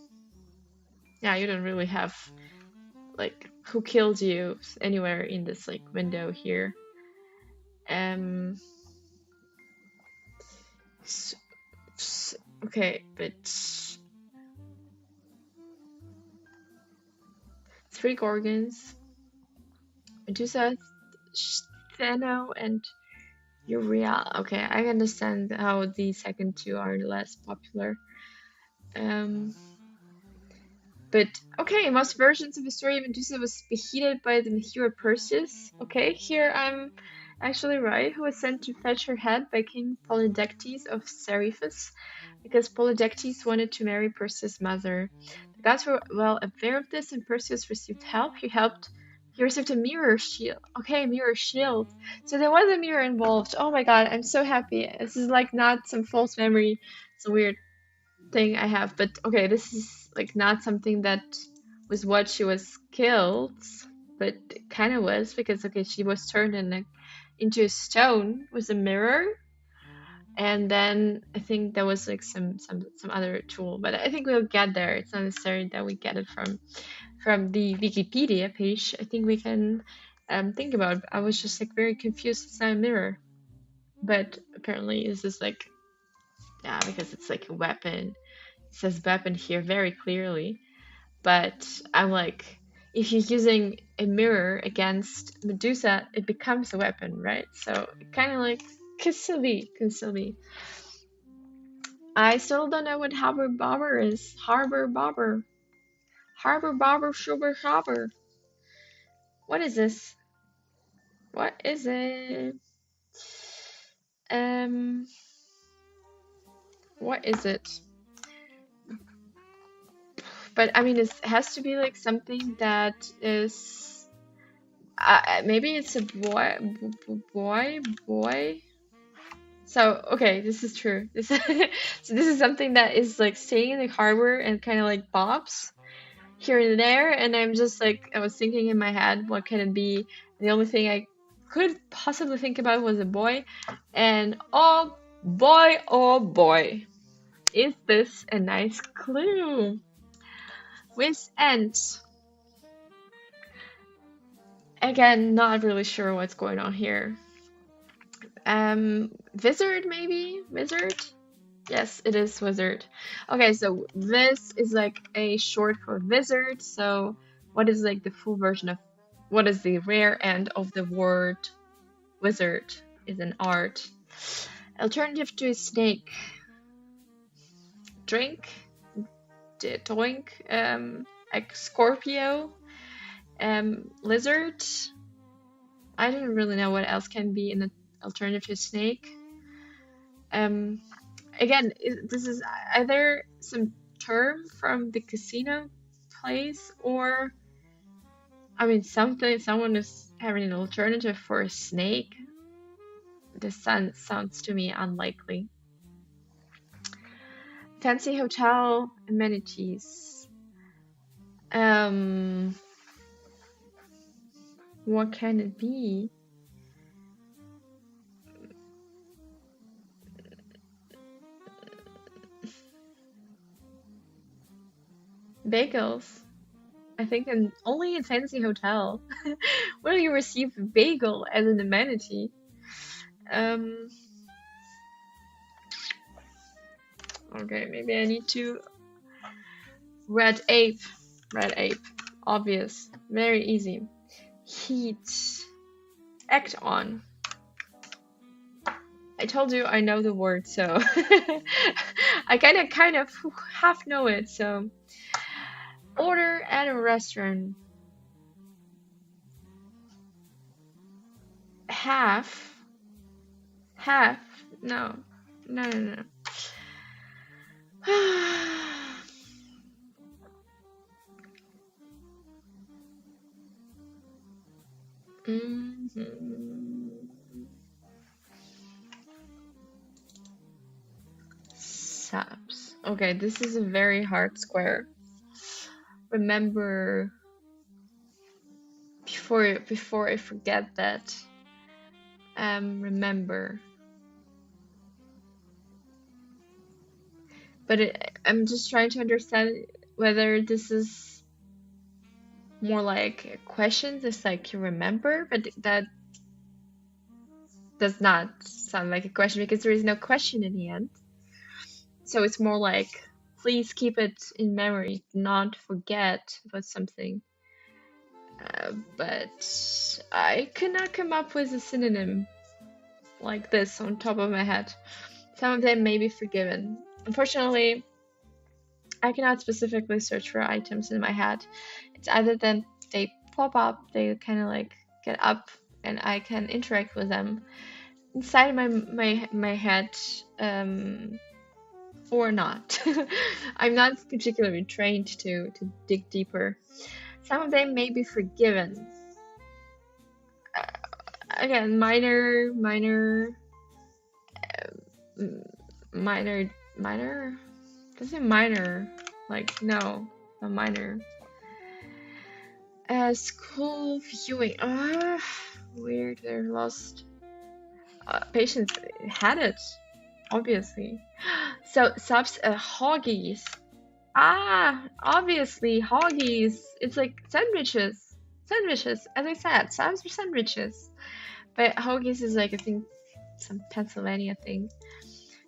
yeah, you don't really have like who killed you anywhere in this like window here. Um, s- okay, but three Gorgons, Medusa, Theno, and Urea. Okay, I understand how the second two are less popular. Um, but okay, in most versions of the story, Medusa was beheaded by the hero Perseus. Okay, here I'm actually right, who was sent to fetch her head by King Polydectes of Seriphus, because Polydectes wanted to marry Perseus' mother. The gods were well aware of this, and Perseus received help. He received a mirror shield. Okay, mirror shield. So there was a mirror involved. Oh my god, I'm so happy. This is like not some false memory. It's a weird thing I have, but okay, this is like not something that was what she was killed, but it kind of was because okay, she was turned into a stone with a mirror, and then I think there was like some other tool, but I think we'll get there. It's not necessary that we get it from the Wikipedia page. I think we can think about it. I was just like very confused. It's not a mirror, but apparently this is like yeah, because it's like a weapon. It says weapon here very clearly, but I'm like, if you're using a mirror against Medusa, it becomes a weapon, right? So kind of like could still be. I still don't know what Harbor Bobber is. Harbor Bobber. Harbor Bobber Sugar Harbor. What is this? What is it? Um, what is it? But I mean, it has to be like something that is. Maybe it's a boy. So okay, this is true. So this is something that is like staying in the harbor and kind of like bobs here and there, and I'm just like I was thinking in my head, what can it be? And the only thing I could possibly think about was a boy, and oh boy, is this a nice clue? With ants. Again, not really sure what's going on here. Wizard maybe? Wizard? Yes, it is wizard. Okay, so this is like a short for wizard. So what is like the full version of what is the rare end of the word wizard is an art. Alternative to a snake. Drink. Doink. Like Scorpio. Lizard. I don't really know what else can be an alternative to snake. Again, this is either some term from the casino place or I mean someone is having an alternative for a snake. This sounds to me unlikely. Fancy hotel amenities. What can it be? Bagels. I think only in fancy hotel will you receive a bagel as an amenity. Okay, maybe I need to red ape. Obvious. Very easy. Heat. Act on. I told you I know the word, so I kind of half know it. So order at a restaurant. Half, half. No, no, no, no. Mhm. Subs. Okay, this is a very hard square. Remember, before I forget that. Remember. But I'm just trying to understand whether this is more like a question, just like you remember, but that does not sound like a question because there is no question in the end. So it's more like, please keep it in memory, not forget about something. But I could not come up with a synonym like this on top of my head. Some of them may be forgiven. Unfortunately, I cannot specifically search for items in my head. It's either then they pop up, they kind of like get up, and I can interact with them inside my head, or not. I'm not particularly trained to dig deeper. Some of them may be forgiven. Again, minor, minor. Does it minor? Like no, a minor. School viewing. Weird. They're lost. Patients had it, obviously. So subs, hoggies. Obviously hoggies. It's like sandwiches. Sandwiches, as I said, subs are sandwiches. But hoggies is like, I think, some Pennsylvania thing.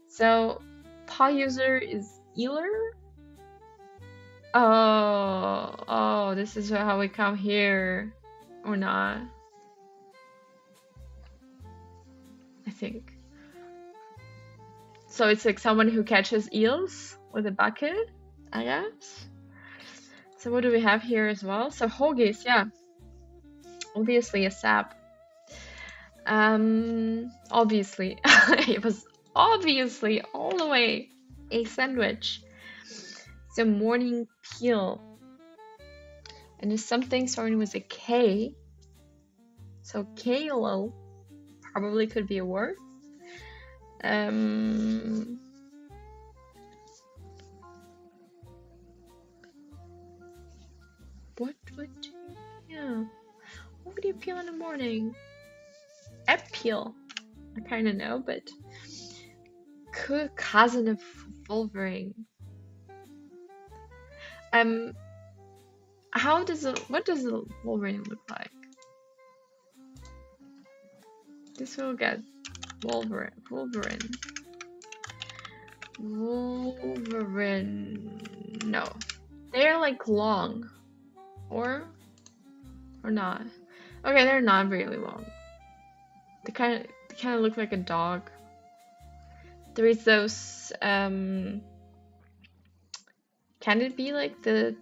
So paw user is Ealer. Oh, this is how we come here, or not? I think. So it's like someone who catches eels with a bucket, I guess. So what do we have here as well? So hoagies, yeah. Obviously a sap. Obviously. It was obviously all the way a sandwich. So morning peel. And there's something starting with a K. So kalo probably could be a word. What would you, yeah. What would you peel in the morning? Egg peel. I kind of know, but cousin of Wolverine. What does a Wolverine look like? This will get Wolverine. No, they're like long, or not. Okay, they're not really long. They kind of look like a dog. There is those. Can it be like the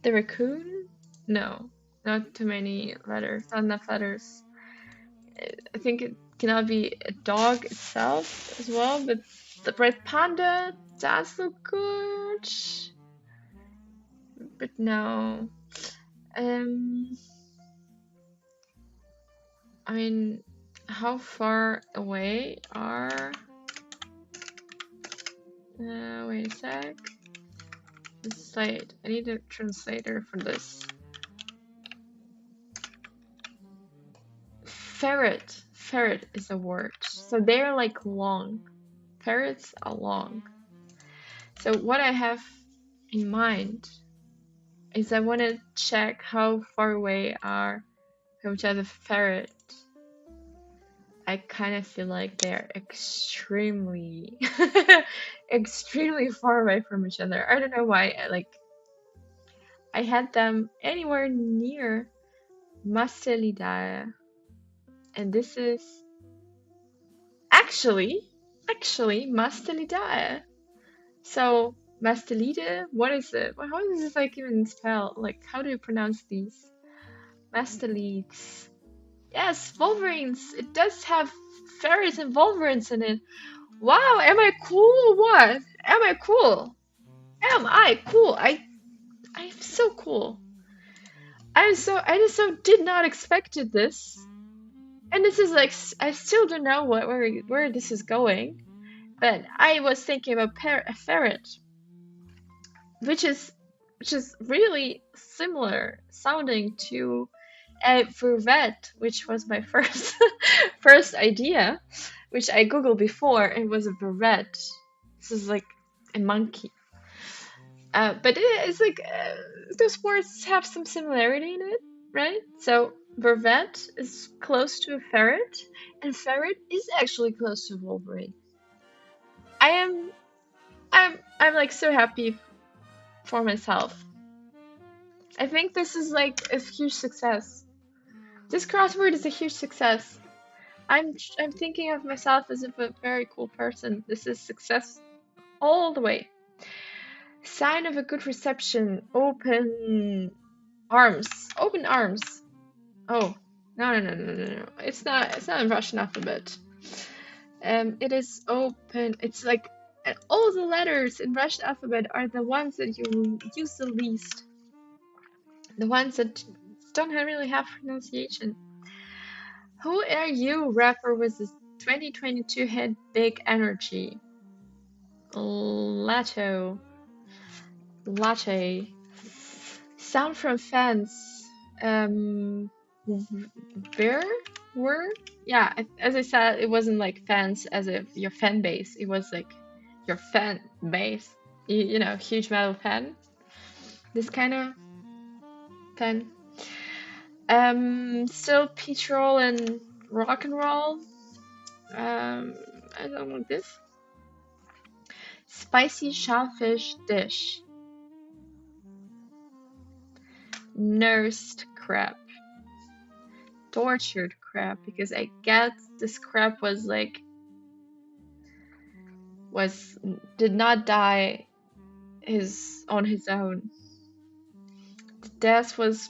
raccoon? No, not too many letters. Not enough letters. I think it cannot be a dog itself as well, but the red panda does look good. But no. I mean, how far away are... wait a sec. Translate. I need a translator for this. Ferret. Ferret is a word. So they're like long. Ferrets are long. So what I have in mind is I want to check how far away are from each other ferret. I kind of feel like they're extremely extremely far away from each other. I don't know why. I had them anywhere near Mastelidae, and this is actually, Mastelidea. So, Mastelide, what is it? How does this like even spell? Like, how do you pronounce these? Mastelids. Yes, Wolverines. It does have fairies and Wolverines in it. Wow, am I cool or what? Am I cool? Am I cool? I'm so cool. I just so did not expected this. And this is like, I still don't know where this is going. But I was thinking of a ferret, which is really similar sounding to a vervet, which was my first first idea, which I googled before. It was a vervet. This is like a monkey. But it's like those words have some similarity in it, right? So vervet is close to a ferret, and ferret is actually close to Wolverine. I am, I'm like so happy for myself. I think this is like a huge success. This crossword is a huge success. I'm thinking of myself as a very cool person. This is success all the way. Sign of a good reception. Open arms. Open arms. Oh, no. It's not in Russian alphabet. It is open. It's like all the letters in Russian alphabet are the ones that you use the least. The ones that don't really have pronunciation. Who are you, rapper with this 2022 hit Big Energy? Latte. Sound from fans. Were? Yeah, as I said, it wasn't like fans as if your fan base. It was like your fan base. You know, huge metal fan. This kind of fan. Still petrol and rock and roll. I don't want this. Spicy shellfish dish. Nursed crab. Tortured crab, because I guess this crab did not die on his own. The death was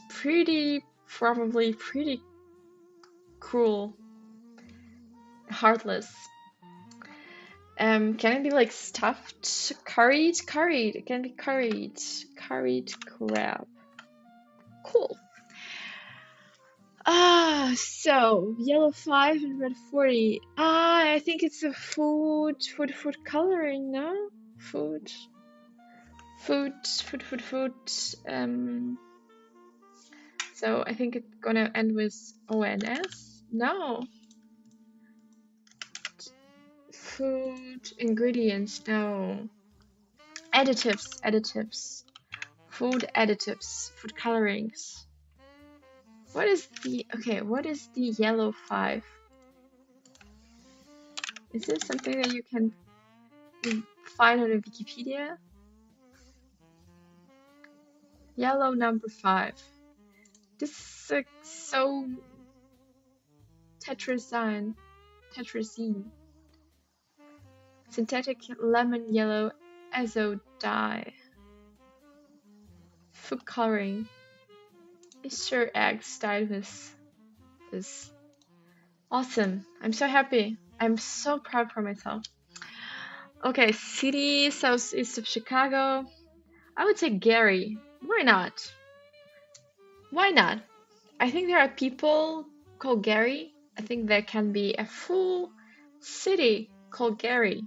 probably pretty cruel, heartless. Can it be like stuffed, curried? It can be curried crab. Cool. So yellow 5 and red 40. I think it's a food coloring, no? Food. So I think it's gonna end with ONS. No. Food ingredients, no. Additives. Food additives, food colorings. What is the yellow 5? Is this something that you can find on Wikipedia? Yellow number 5. This is like so tetrazine. Synthetic lemon yellow azo dye. Food coloring. Easter eggs dyed with this. Awesome. I'm so happy. I'm so proud for myself. Okay, city southeast of Chicago. I would say Gary. Why not? I think there are people called Gary. I think there can be a full city called Gary.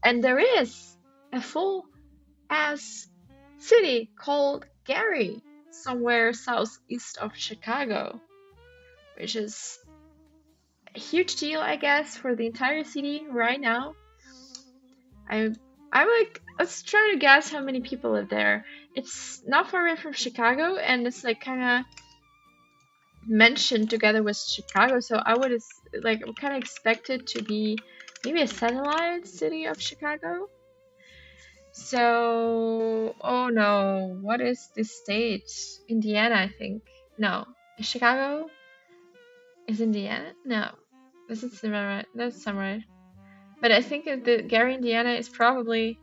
And there is a full ass city called Gary somewhere southeast of Chicago, which is a huge deal, I guess, for the entire city right now. I'm like, let's try to guess how many people live there. It's not far away from Chicago, and it's like kind of mentioned together with Chicago, so I would kind of expect it to be maybe a satellite city of Chicago. So, oh no, what is this state? Indiana, I think. No, Chicago is Indiana? No, This is right. That's right. But I think the Gary, Indiana is probably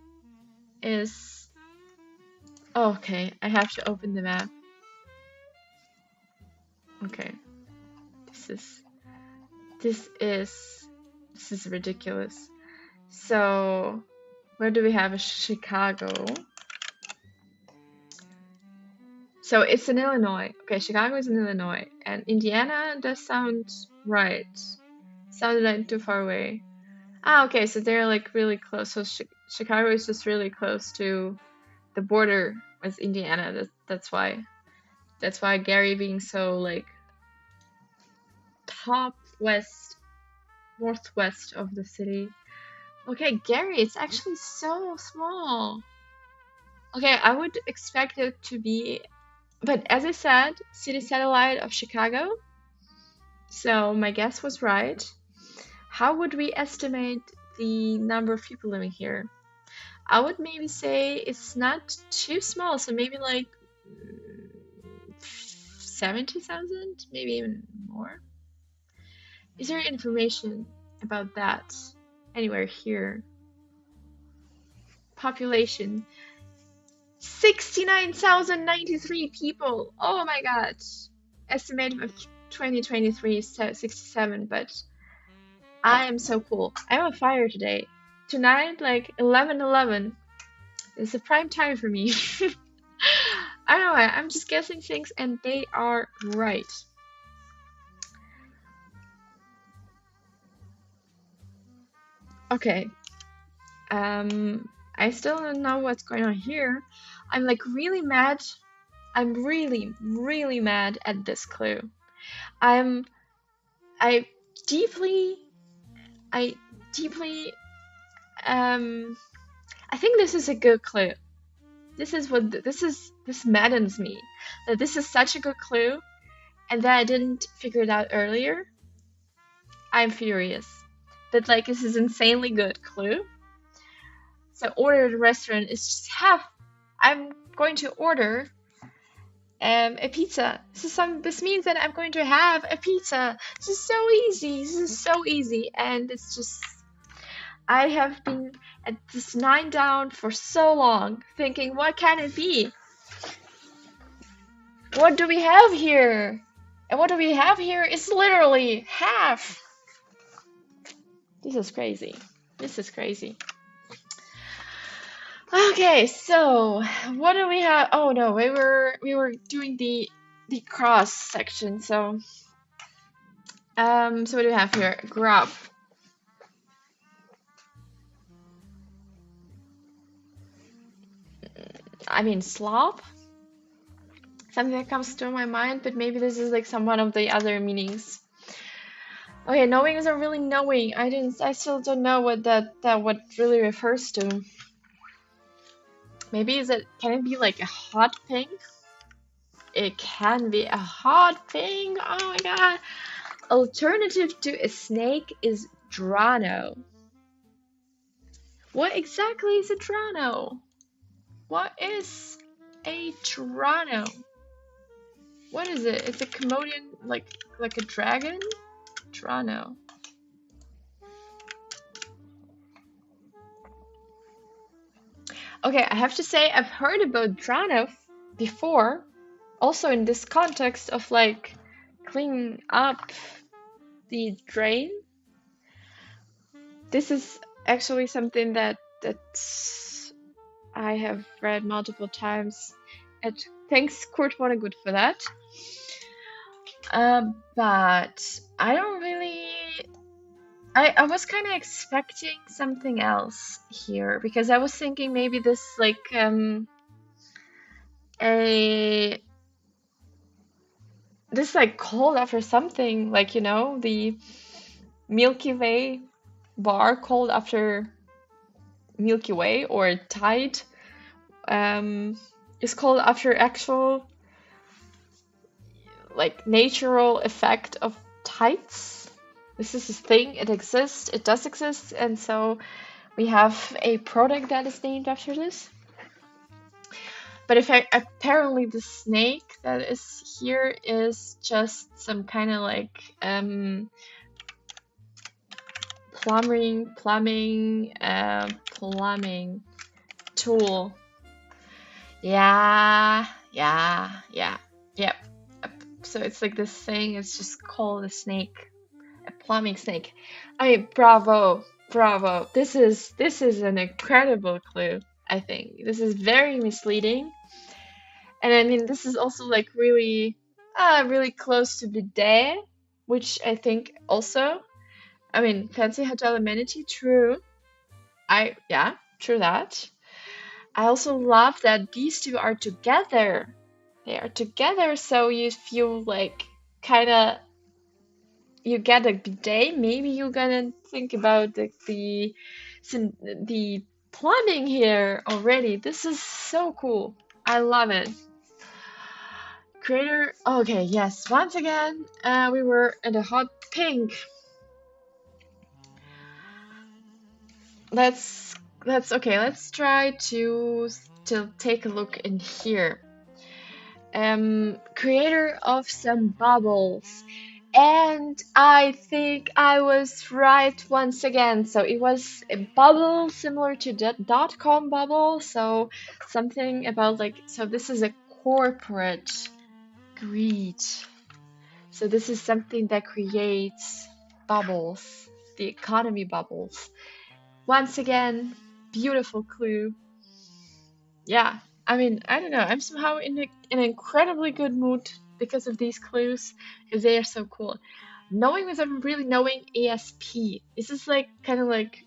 is. Oh, okay, I have to open the map. Okay, this is ridiculous. So where do we have Chicago? So it's in Illinois. Okay, Chicago is in Illinois, and Indiana does sound right. Sounded like too far away. Ah, okay, so they're like really close. So Chicago is just really close to the border with Indiana. That's why. That's why Gary being so like top west, northwest of the city. Okay, Gary, it's actually so small. Okay, I would expect it to be, but as I said, city satellite of Chicago. So my guess was right. How would we estimate the number of people living here? I would maybe say it's not too small, so maybe like 70,000, maybe even more. Is there information about that anywhere here? Population 69,093 people. Oh my god. Estimated of 2023 is 67, but I am so cool. I'm on fire today. Tonight, like 11:11, is a prime time for me. I don't know, I'm just guessing things and they are right. Okay. I still don't know what's going on here. I'm like really mad. I'm really, really mad at this clue. I deeply, I think this is a good clue. This maddens me. That this is such a good clue, and that I didn't figure it out earlier. I'm furious. That like this is insanely good clue. So order at a restaurant is just I'm going to order a pizza. This means that I'm going to have a pizza. This is so easy. This is so easy, and it's just I have been at this 9 down for so long, thinking, what can it be? What do we have here? And what do we have here is literally half. This is crazy. This is crazy. Okay, so what do we have? Oh no, we were doing the cross section. So what do we have here? Grub. I mean slop. Something that comes to my mind, but maybe this is like some one of the other meanings. Okay, knowing isn't really knowing. I still don't know what that what really refers to. Maybe can it be like a hot pink? It can be a hot pink. Oh my god. Alternative to a snake is Drano. What exactly is a Drano? What is a Drano? What is it? It's a Commodian, like a dragon? Drano. Okay, I have to say I've heard about Drano before, also in this context of like cleaning up the drain. This is actually something that I have read multiple times. And thanks Kurt Vonnegut for that. But I don't really. I was kind of expecting something else here because I was thinking maybe this like this like called after something like the Milky Way bar called after Milky Way or Tide is called after actual like natural effect of tides. This is a thing, it exists, it does exist, and so we have a product that is named after this. But apparently the snake that is here is just some kind of like plumbing tool. Yeah, yep. So it's like this thing. It's just called a snake, a plumbing snake. I mean, bravo, bravo. This is an incredible clue. I think this is very misleading, and I mean this is also like really close to bidet, which I think also. I mean, fancy hotel amenity, true. True that. I also love that these two are together. They are together, so you feel like kind of you get a bidet. Maybe you're gonna think about the plumbing here already. This is so cool. I love it. Creator. Okay, yes. Once again, we were in the hot pink. Let's okay. Let's try to take a look in here. Creator of some bubbles. And I think I was right once again. So it was a bubble similar to the .com bubble. So something about like, so this is a corporate greed. So this is something that creates bubbles, the economy bubbles. Once again, beautiful clue. Yeah, I mean, I don't know. I'm somehow in an incredibly good mood because of these clues, because they are so cool. Knowing without really knowing ASP. Is this like kind of like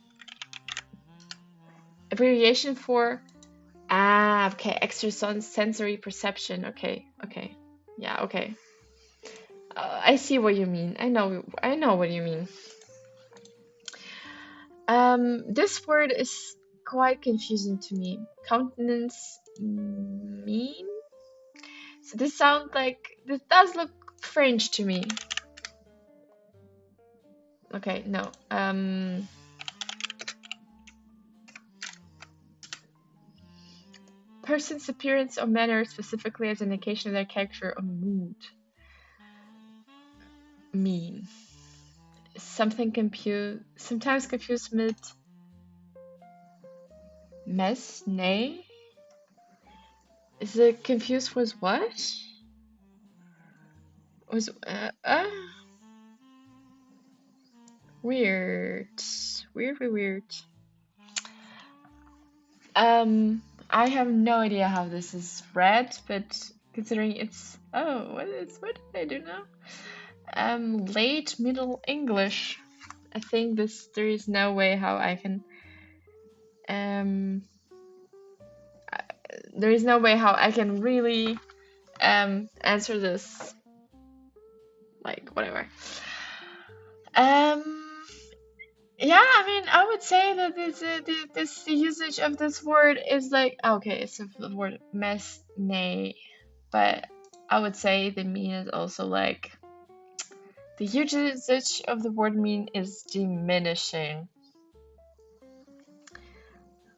abbreviation for okay, extra sensory perception. Okay, yeah, okay. I see what you mean. I know what you mean. This word is quite confusing to me. Countenance mean. So this does look French to me. Okay, no. Person's appearance or manner specifically as an indication of their character or mood. Mean. Sometimes confused with mess, nay? Is it confused with what? Was weird. Weird. I have no idea how this is read, but considering it's what did I do now? Late Middle English. I think there is no way how I can there is no way how I can really answer this. Like whatever. Yeah, I mean, I would say that the usage of this word is like okay, so the word mess nay, but I would say the mean is also like the usage of the word mean is diminishing.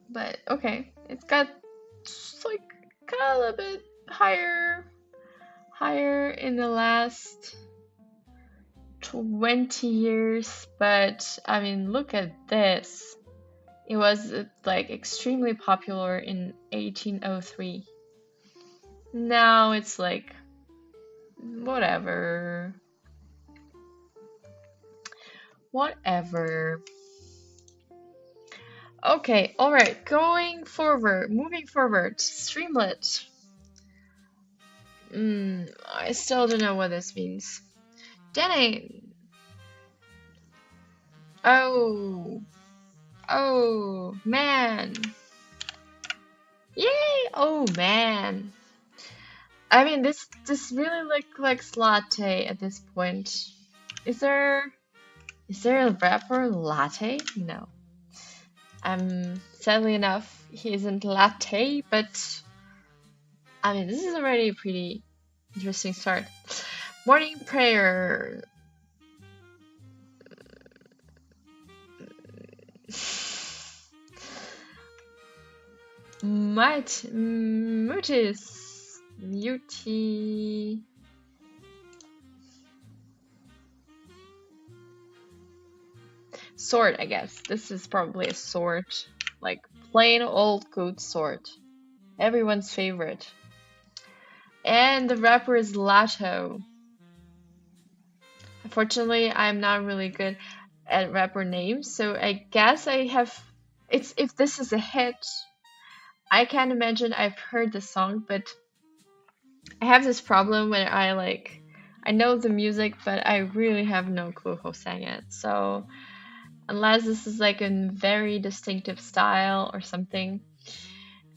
But okay, it's got like a little bit higher in the last 20 years, but I mean, look at this. It was like extremely popular in 1803. Now it's like whatever. Okay, alright, moving forward, Streamlit. I still don't know what this means. Danny. Oh, man. Yay! Oh, man. I mean, this really looks latte at this point. Is there a rap for latte? No. Sadly enough, he isn't latte, but I mean, this is already a pretty interesting start. Morning prayer. Mutis. Muti. Sword, I guess. This is probably a sword. Like plain old good sword. Everyone's favorite. And the rapper is Lato. Unfortunately, I'm not really good at rapper names, so I guess I have. It's if this is a hit, I can imagine I've heard the song, but I have this problem when I know the music, but I really have no clue who sang it. So unless this is like a very distinctive style or something,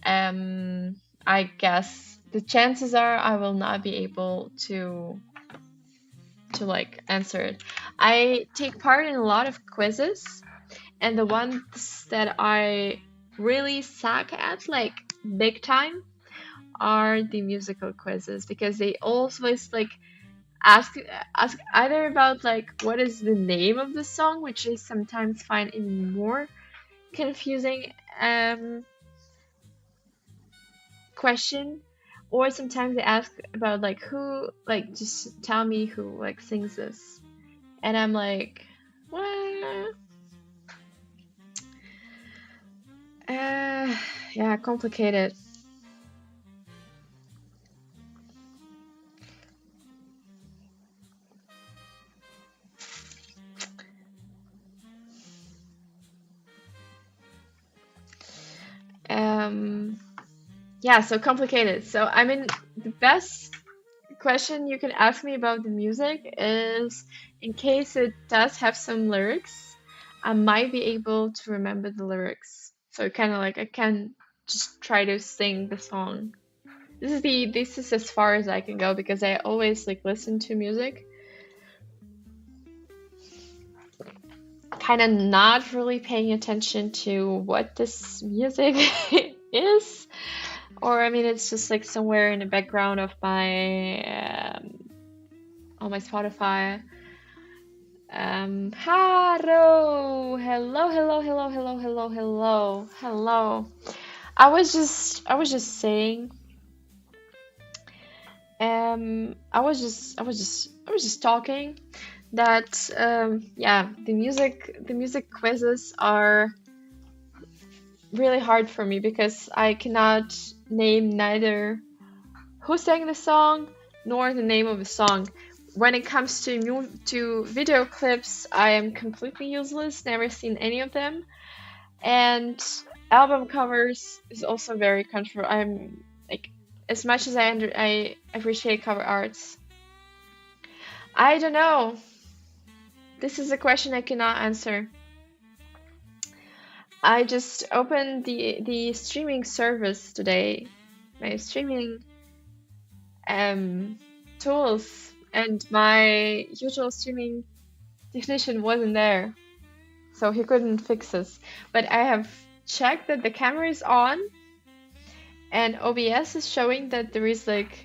I guess the chances are I will not be able to like answer it. I take part in a lot of quizzes, and the ones that I really suck at, like big time, are the musical quizzes because they always like ask ask either about like what is the name of the song, which I sometimes find even more confusing question, or sometimes they ask about like who, like just tell me who like sings this, and I'm like, what? Yeah, complicated. Yeah, so complicated. So I mean, the best question you can ask me about the music is, in case it does have some lyrics, I might be able to remember the lyrics. So kind of like I can just try to sing the song. This is as far as I can go because I always like listen to music, kind of not really paying attention to what this music is, or I mean it's just like somewhere in the background of my on my Spotify. Hello, hello, hello, hello, hello, hello, hello, hello. I was just saying. I was just talking that yeah, the music quizzes are really hard for me because I cannot name neither who sang the song nor the name of the song. When it comes to video clips, I am completely useless. Never seen any of them, and album covers is also very controversial. I'm like, as much as I appreciate cover arts, I don't know. This is a question I cannot answer. I just opened the streaming service today, my streaming tools, and my usual streaming technician wasn't there, so he couldn't fix this. But I have checked that the camera is on, and OBS is showing that there is like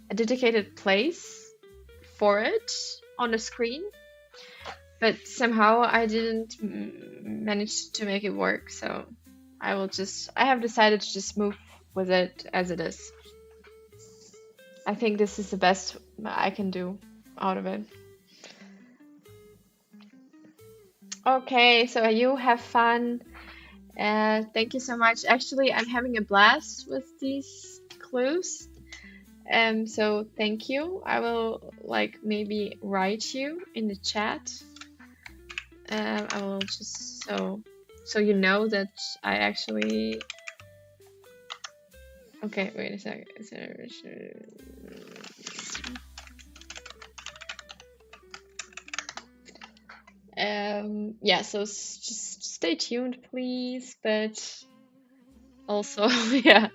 a dedicated place for it on the screen, but somehow I didn't manage to make it work. So I have decided to just move with it as it is. I think this is the best I can do out of it. Okay, so you have fun. Thank you so much. Actually, I'm having a blast with these clues. So thank you. I will like maybe write you in the chat. I will just so you know that I actually. Okay, wait a second. Yeah, so just stay tuned, please. But also, yeah.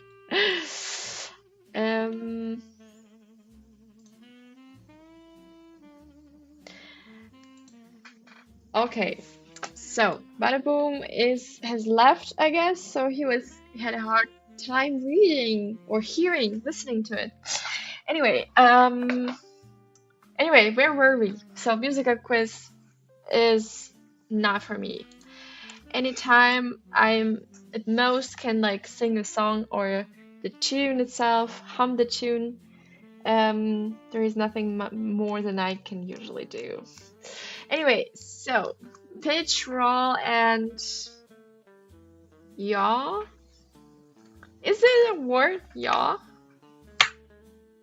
Okay, so Badaboom has left, I guess. So he had a hard time reading or hearing, listening to it. Anyway, where were we? So musical quiz is not for me. Anytime I'm at most can like sing a song or the tune itself, hum the tune. There is nothing more than I can usually do. Anyway, so pitch, raw, and yaw. Is it a word? Yaw?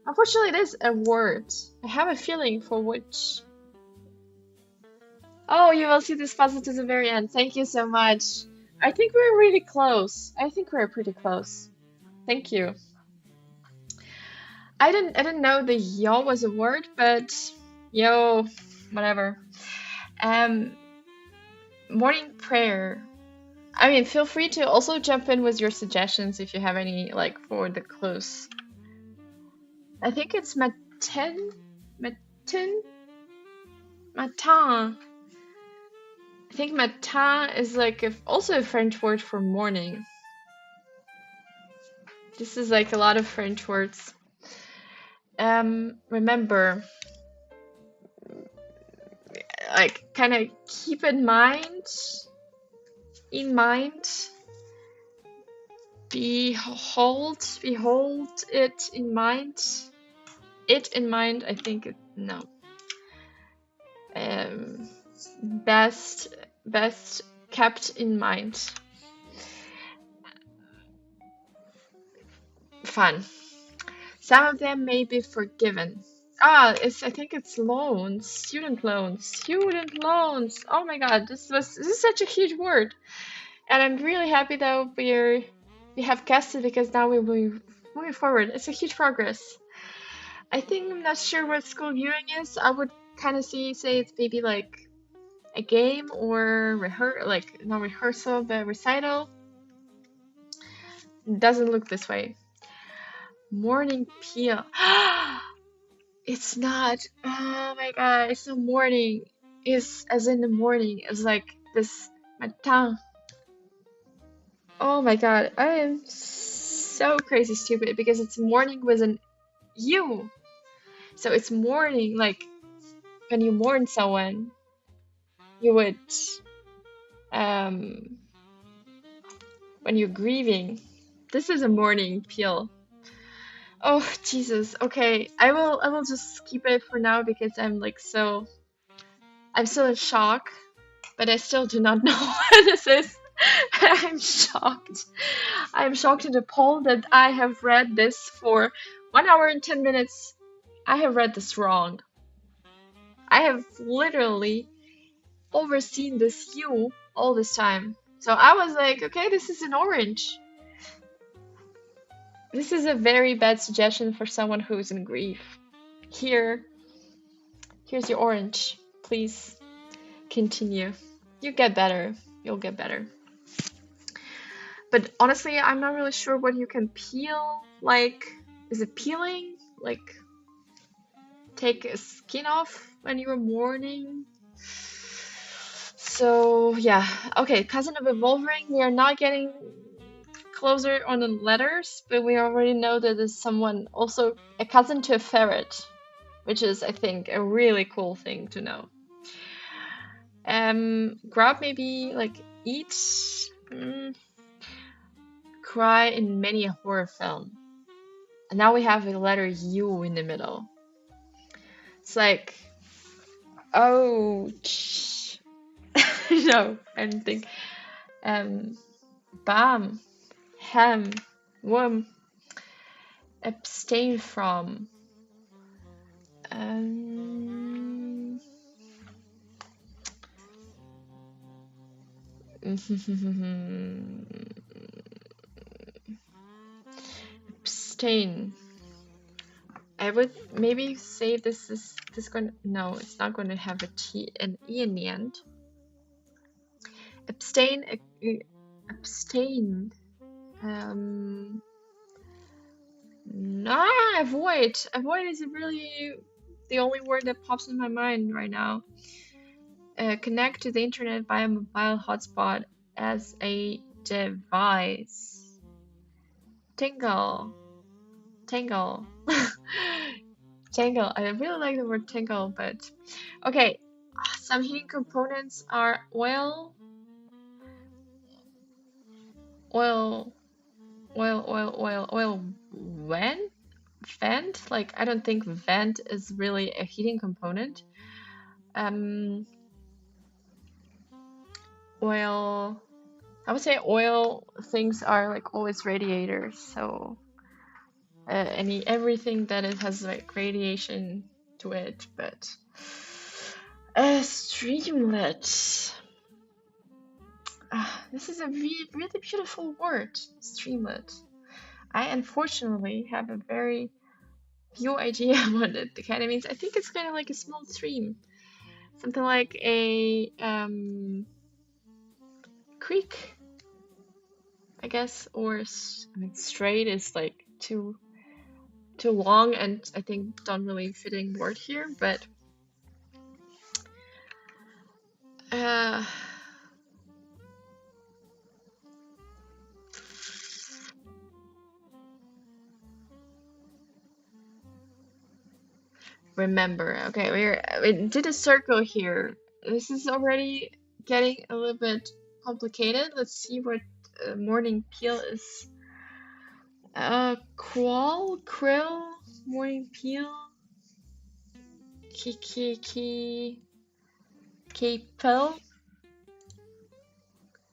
Unfortunately, it is a word. I have a feeling for which. Oh, you will see this puzzle to the very end. Thank you so much. I think we're really close. I think we're pretty close. Thank you. I didn't know the yo was a word, but yo, whatever. Um, morning prayer. I mean, feel free to also jump in with your suggestions if you have any, like, for the clues. I think it's matin, matin, matin. I think matin is like also a French word for morning. This is like a lot of French words. Remember, like, kind of keep in mind, behold it in mind, I think no. Best kept in mind. Fun. Some of them may be forgiven. I think it's loans, student loans. Oh my god, this is such a huge word, and I'm really happy that we have guessed it, because now we're moving forward. It's a huge progress. I think I'm not sure what school viewing is. I would kind of say it's maybe like a game or not rehearsal, but recital. It doesn't look this way. Morning peel. It's not. Oh my god, it's not morning. It's as in the morning. It's like this matin. Oh my god, I am so crazy stupid because it's morning with an U. So it's mourning, like when you mourn someone, you would when you're grieving. This is a morning peel. Oh Jesus. Okay, I will just keep it for now because I'm still in shock, but I still do not know what this is. I'm shocked. I'm shocked and appalled that I have read this for 1 hour and 10 minutes. I have read this wrong. I have literally overseen this hue all this time. So I was like, okay, this is an orange. This is a very bad suggestion for someone who is in grief. Here's your orange. Please continue. You get better. You'll get better. But honestly, I'm not really sure what you can peel. Like, is it peeling? Like, take a skin off when you were mourning? So, yeah. Okay, cousin of a Wolverine. We are not getting closer on the letters, but we already know that there's someone, also a cousin to a ferret, which is, I think, a really cool thing to know. Grub, maybe, like, eat. Cry in many a horror film. And now we have a letter U in the middle. It's like, ouch. No, I don't think. Bam, ham, worm, abstain from. Abstain. I would maybe say this going. No, it's not going to have a T and E in the end. Abstain. Abstain. No, avoid. Avoid is really the only word that pops in my mind right now. Connect to the internet via mobile hotspot as a device. Tingle. Tangle. Tangle. I really like the word tangle, but okay. Some heating components are oil, vent. Like, I don't think vent is really a heating component. oil. I would say oil things are like always radiators, so everything that it has like radiation to it, but streamlet. This is a really beautiful word, streamlet. I unfortunately have a very few idea what it kind of means. I think it's kind of like a small stream, something like a creek, I guess, or I mean, straight is like too long, and I think don't really fitting word here, but remember. Okay, we did a circle here. This is already getting a little bit complicated. Let's see what morning peel is. Krill, morning peel, Kipel,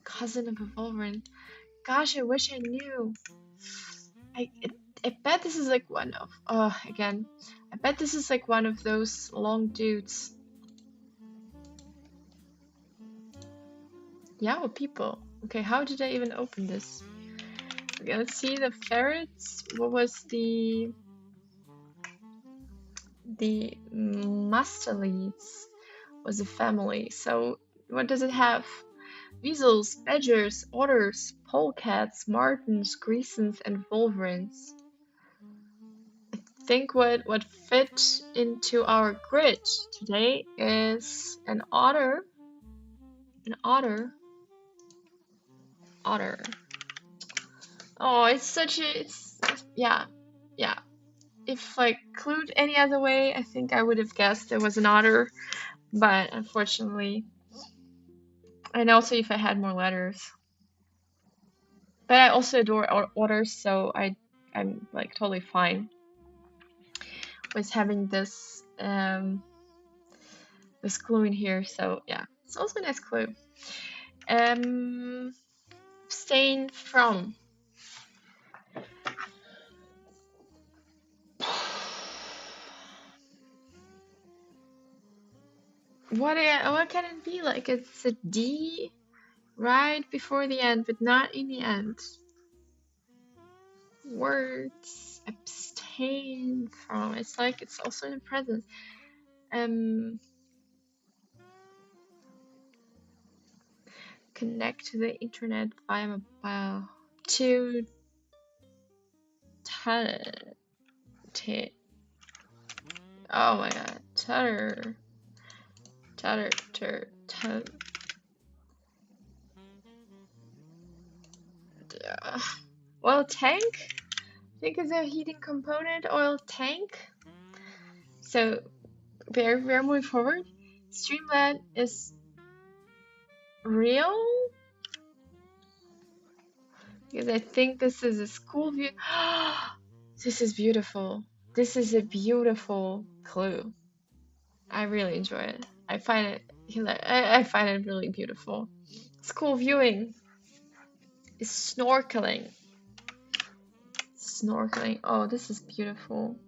cousin of a Wolverine. Gosh, I wish I knew. I bet this is like one of, again, I bet this is like one of those long dudes. Yeah, people. Okay, how did I even open this? Okay, let's see the ferrets. What was the mustelids was a family. So what does it have? Weasels, badgers, otters, polecats, martens, grisons, and wolverines. I think what fit into our grid today is an otter. An otter. Otter. Oh, it's such a, yeah. If like clued any other way, I think I would have guessed it was an otter, but unfortunately, and also if I had more letters. But I also adore otters, so I'm like totally fine with having this this clue in here. So yeah, it's also a nice clue. Abstain from. What can it be like? It's a D right before the end, but not in the end. Words. Abstain from. It's like it's also in the present. Connect to the internet via mobile. To oh my god. Tutter. Oil tank? I think it's a heating component. Oil tank. So we're moving forward. Streamlet is real? Because I think this is a school view. This is beautiful. This is a beautiful clue. I really enjoy it. I find it really beautiful. School viewing is snorkeling. Snorkeling. Oh, this is beautiful.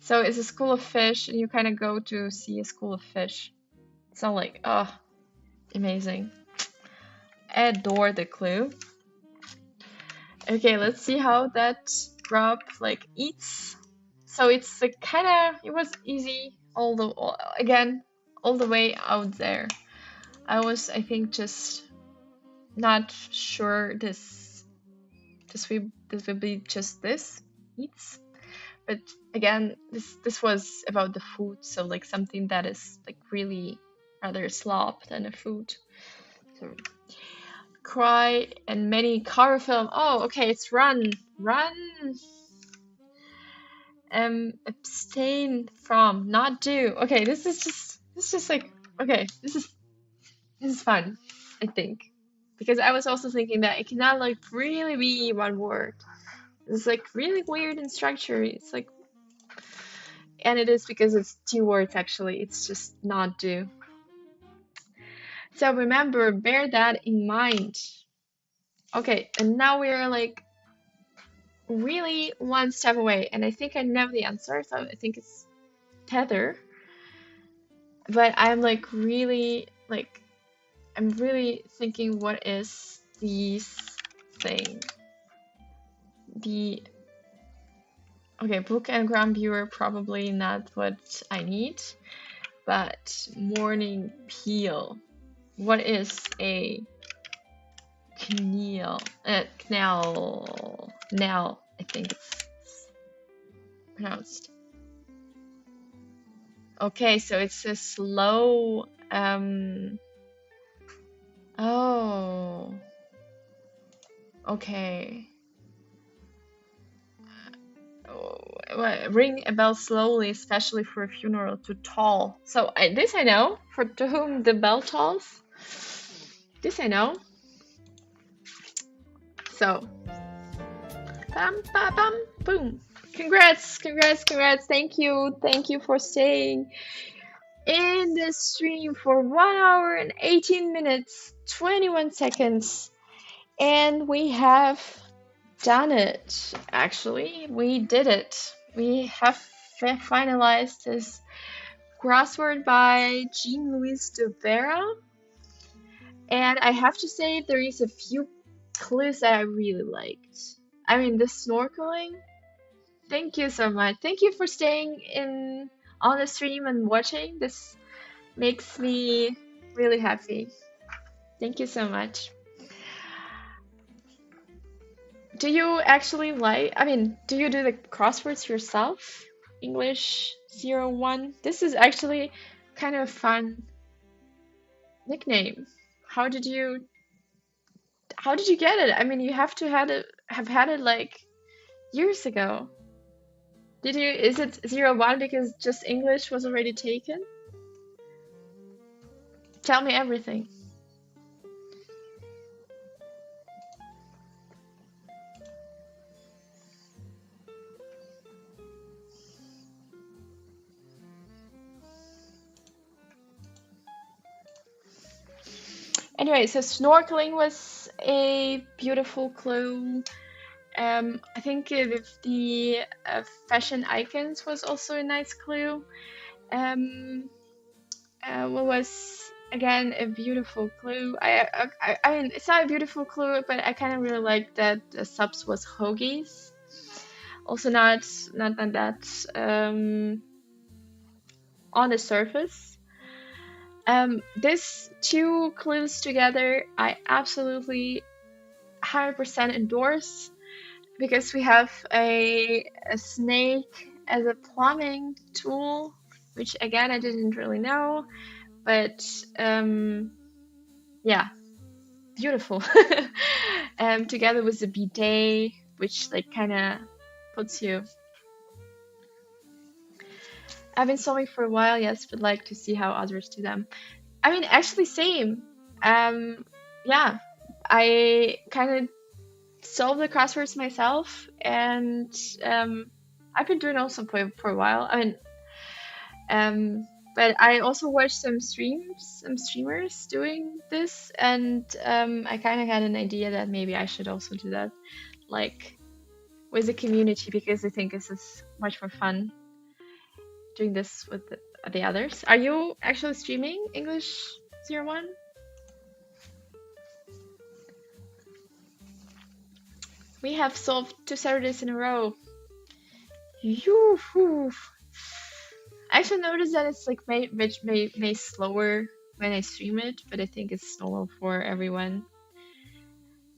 So it's a school of fish, and you kind of go to see a school of fish. It's all like, oh, amazing. I adore the clue. Okay, let's see how that grub like eats. So it's like it was easy all the way out there. I was, I think, just not sure this would be just this eats. But again, this was about the food, so like something that is like really rather slop than a food. So cry and many car film. Oh, okay, it's run. Abstain from, not do. Okay, this is just like, okay, this is fun, I think, because I was also thinking that it cannot like really be one word. It's like really weird in structure. It's like, and it is because it's two words actually. It's just not do. So remember, bear that in mind. Okay, and now we're like really one step away, and I think I know the answer, so I think it's tether. But I'm really thinking, what is these thing? The Okay, book and gram viewer, probably not what I need, but morning peel. What is a knell, I think it's pronounced. Okay, so it's a slow, oh, okay. Oh, ring a bell slowly, especially for a funeral, to toll. So this I know, for to whom the bell tolls. This I know. So, bam, bam, bam, boom. Congrats, congrats, congrats. Thank you for staying in the stream for 1 hour and 18 minutes, 21 seconds. And we have done it. Actually, we did it. We have finalized this crossword by Jean-Louis de Vera. And I have to say, there is a few clues that I really liked. I mean, the snorkeling. Thank you so much. Thank you for staying in on the stream and watching. This makes me really happy. Thank you so much. Do you actually do you do the crosswords yourself? English 01? This is actually kind of a fun nickname. How did you get it? I mean, you have to have had it like years ago. Is it 01 because just English was already taken? Tell me everything. Anyway, so snorkeling was a beautiful clue. I think the fashion icons was also a nice clue. What was again a beautiful clue? I mean, it's not a beautiful clue, but I kind of really like that the subs was hoagies. Also, not that on the surface. These two clues together, I absolutely 100% endorse, because we have a snake as a plumbing tool, which again I didn't really know, but yeah, beautiful. Together with the bidet, which like kind of puts you. I've been solving for a while, yes, but like to see how others do them. I mean, actually, same. Yeah, I kind of solve the crosswords myself, and I've been doing also for a while. I mean, but I also watched some streamers doing this, and I kind of had an idea that maybe I should also do that, like with the community, because I think this is much more fun doing this with the others. Are you actually streaming English 01? We have solved 2 Saturdays in a row. Yoo-hoo. I actually noticed that it's like may slower when I stream it, but I think it's normal for everyone.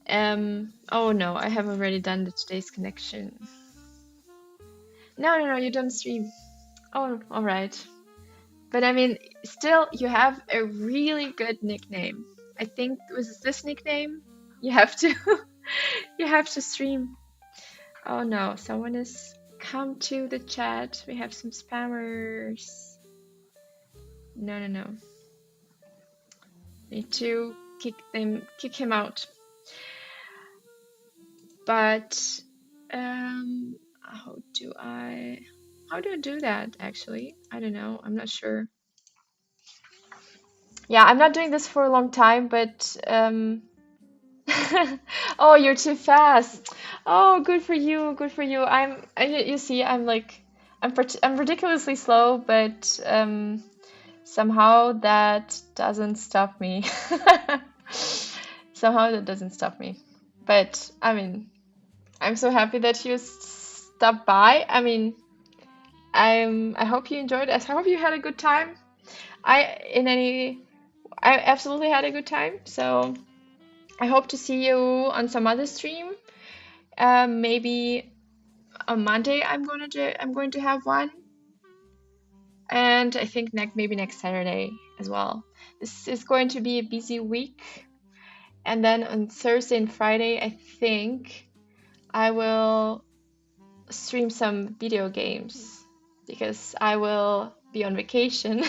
Oh no, I have already done the today's connection. No, you don't stream. Oh, all right. But I mean, still, you have a really good nickname. I think with this nickname, you have to you have to stream. Oh no, someone has come to the chat. We have some spammers. No. Need to kick him out. But how do I do that actually? I don't know. I'm not sure. Yeah, I'm not doing this for a long time, but oh, you're too fast. Oh, good for you. Good for you. You see, I'm ridiculously slow, but somehow that doesn't stop me. Somehow that doesn't stop me. But I mean, I'm so happy that you stopped by. I mean, I hope you enjoyed it. I hope you had a good time. I in any I absolutely had a good time. So I hope to see you on some other stream. Maybe on Monday I'm going to have one, and I think maybe next Saturday as well. This is going to be a busy week, and then on Thursday and Friday I think I will stream some video games because I will be on vacation.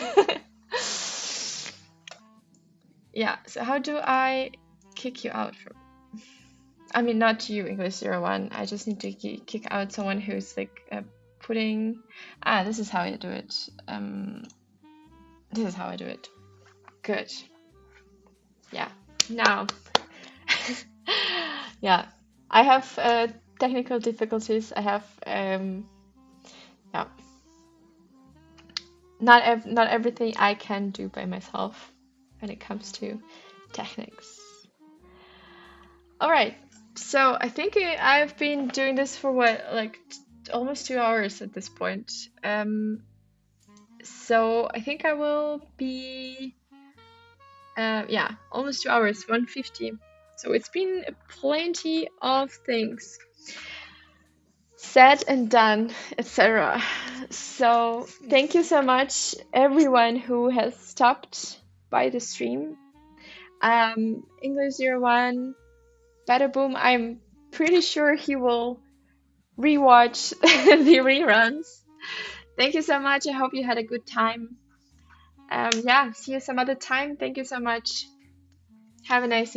Yeah, so how do I kick you out from? I mean, not you, English 01. I just need to kick out someone who's like putting. Ah, this is how I do it. This is how I do it. Good. Yeah. Now, yeah, I have technical difficulties. I have yeah, not everything I can do by myself when it comes to techniques. All right. So I think I've been doing this for what, like almost 2 hours at this point. So I think I will be, yeah, almost 2 hours, 150. So it's been plenty of things said and done, etc. So thank you so much, everyone who has stopped by the stream. English 01, Bada Boom, I'm pretty sure he will rewatch the reruns. Thank you so much. I hope you had a good time. Yeah, see you some other time. Thank you so much. Have a nice evening.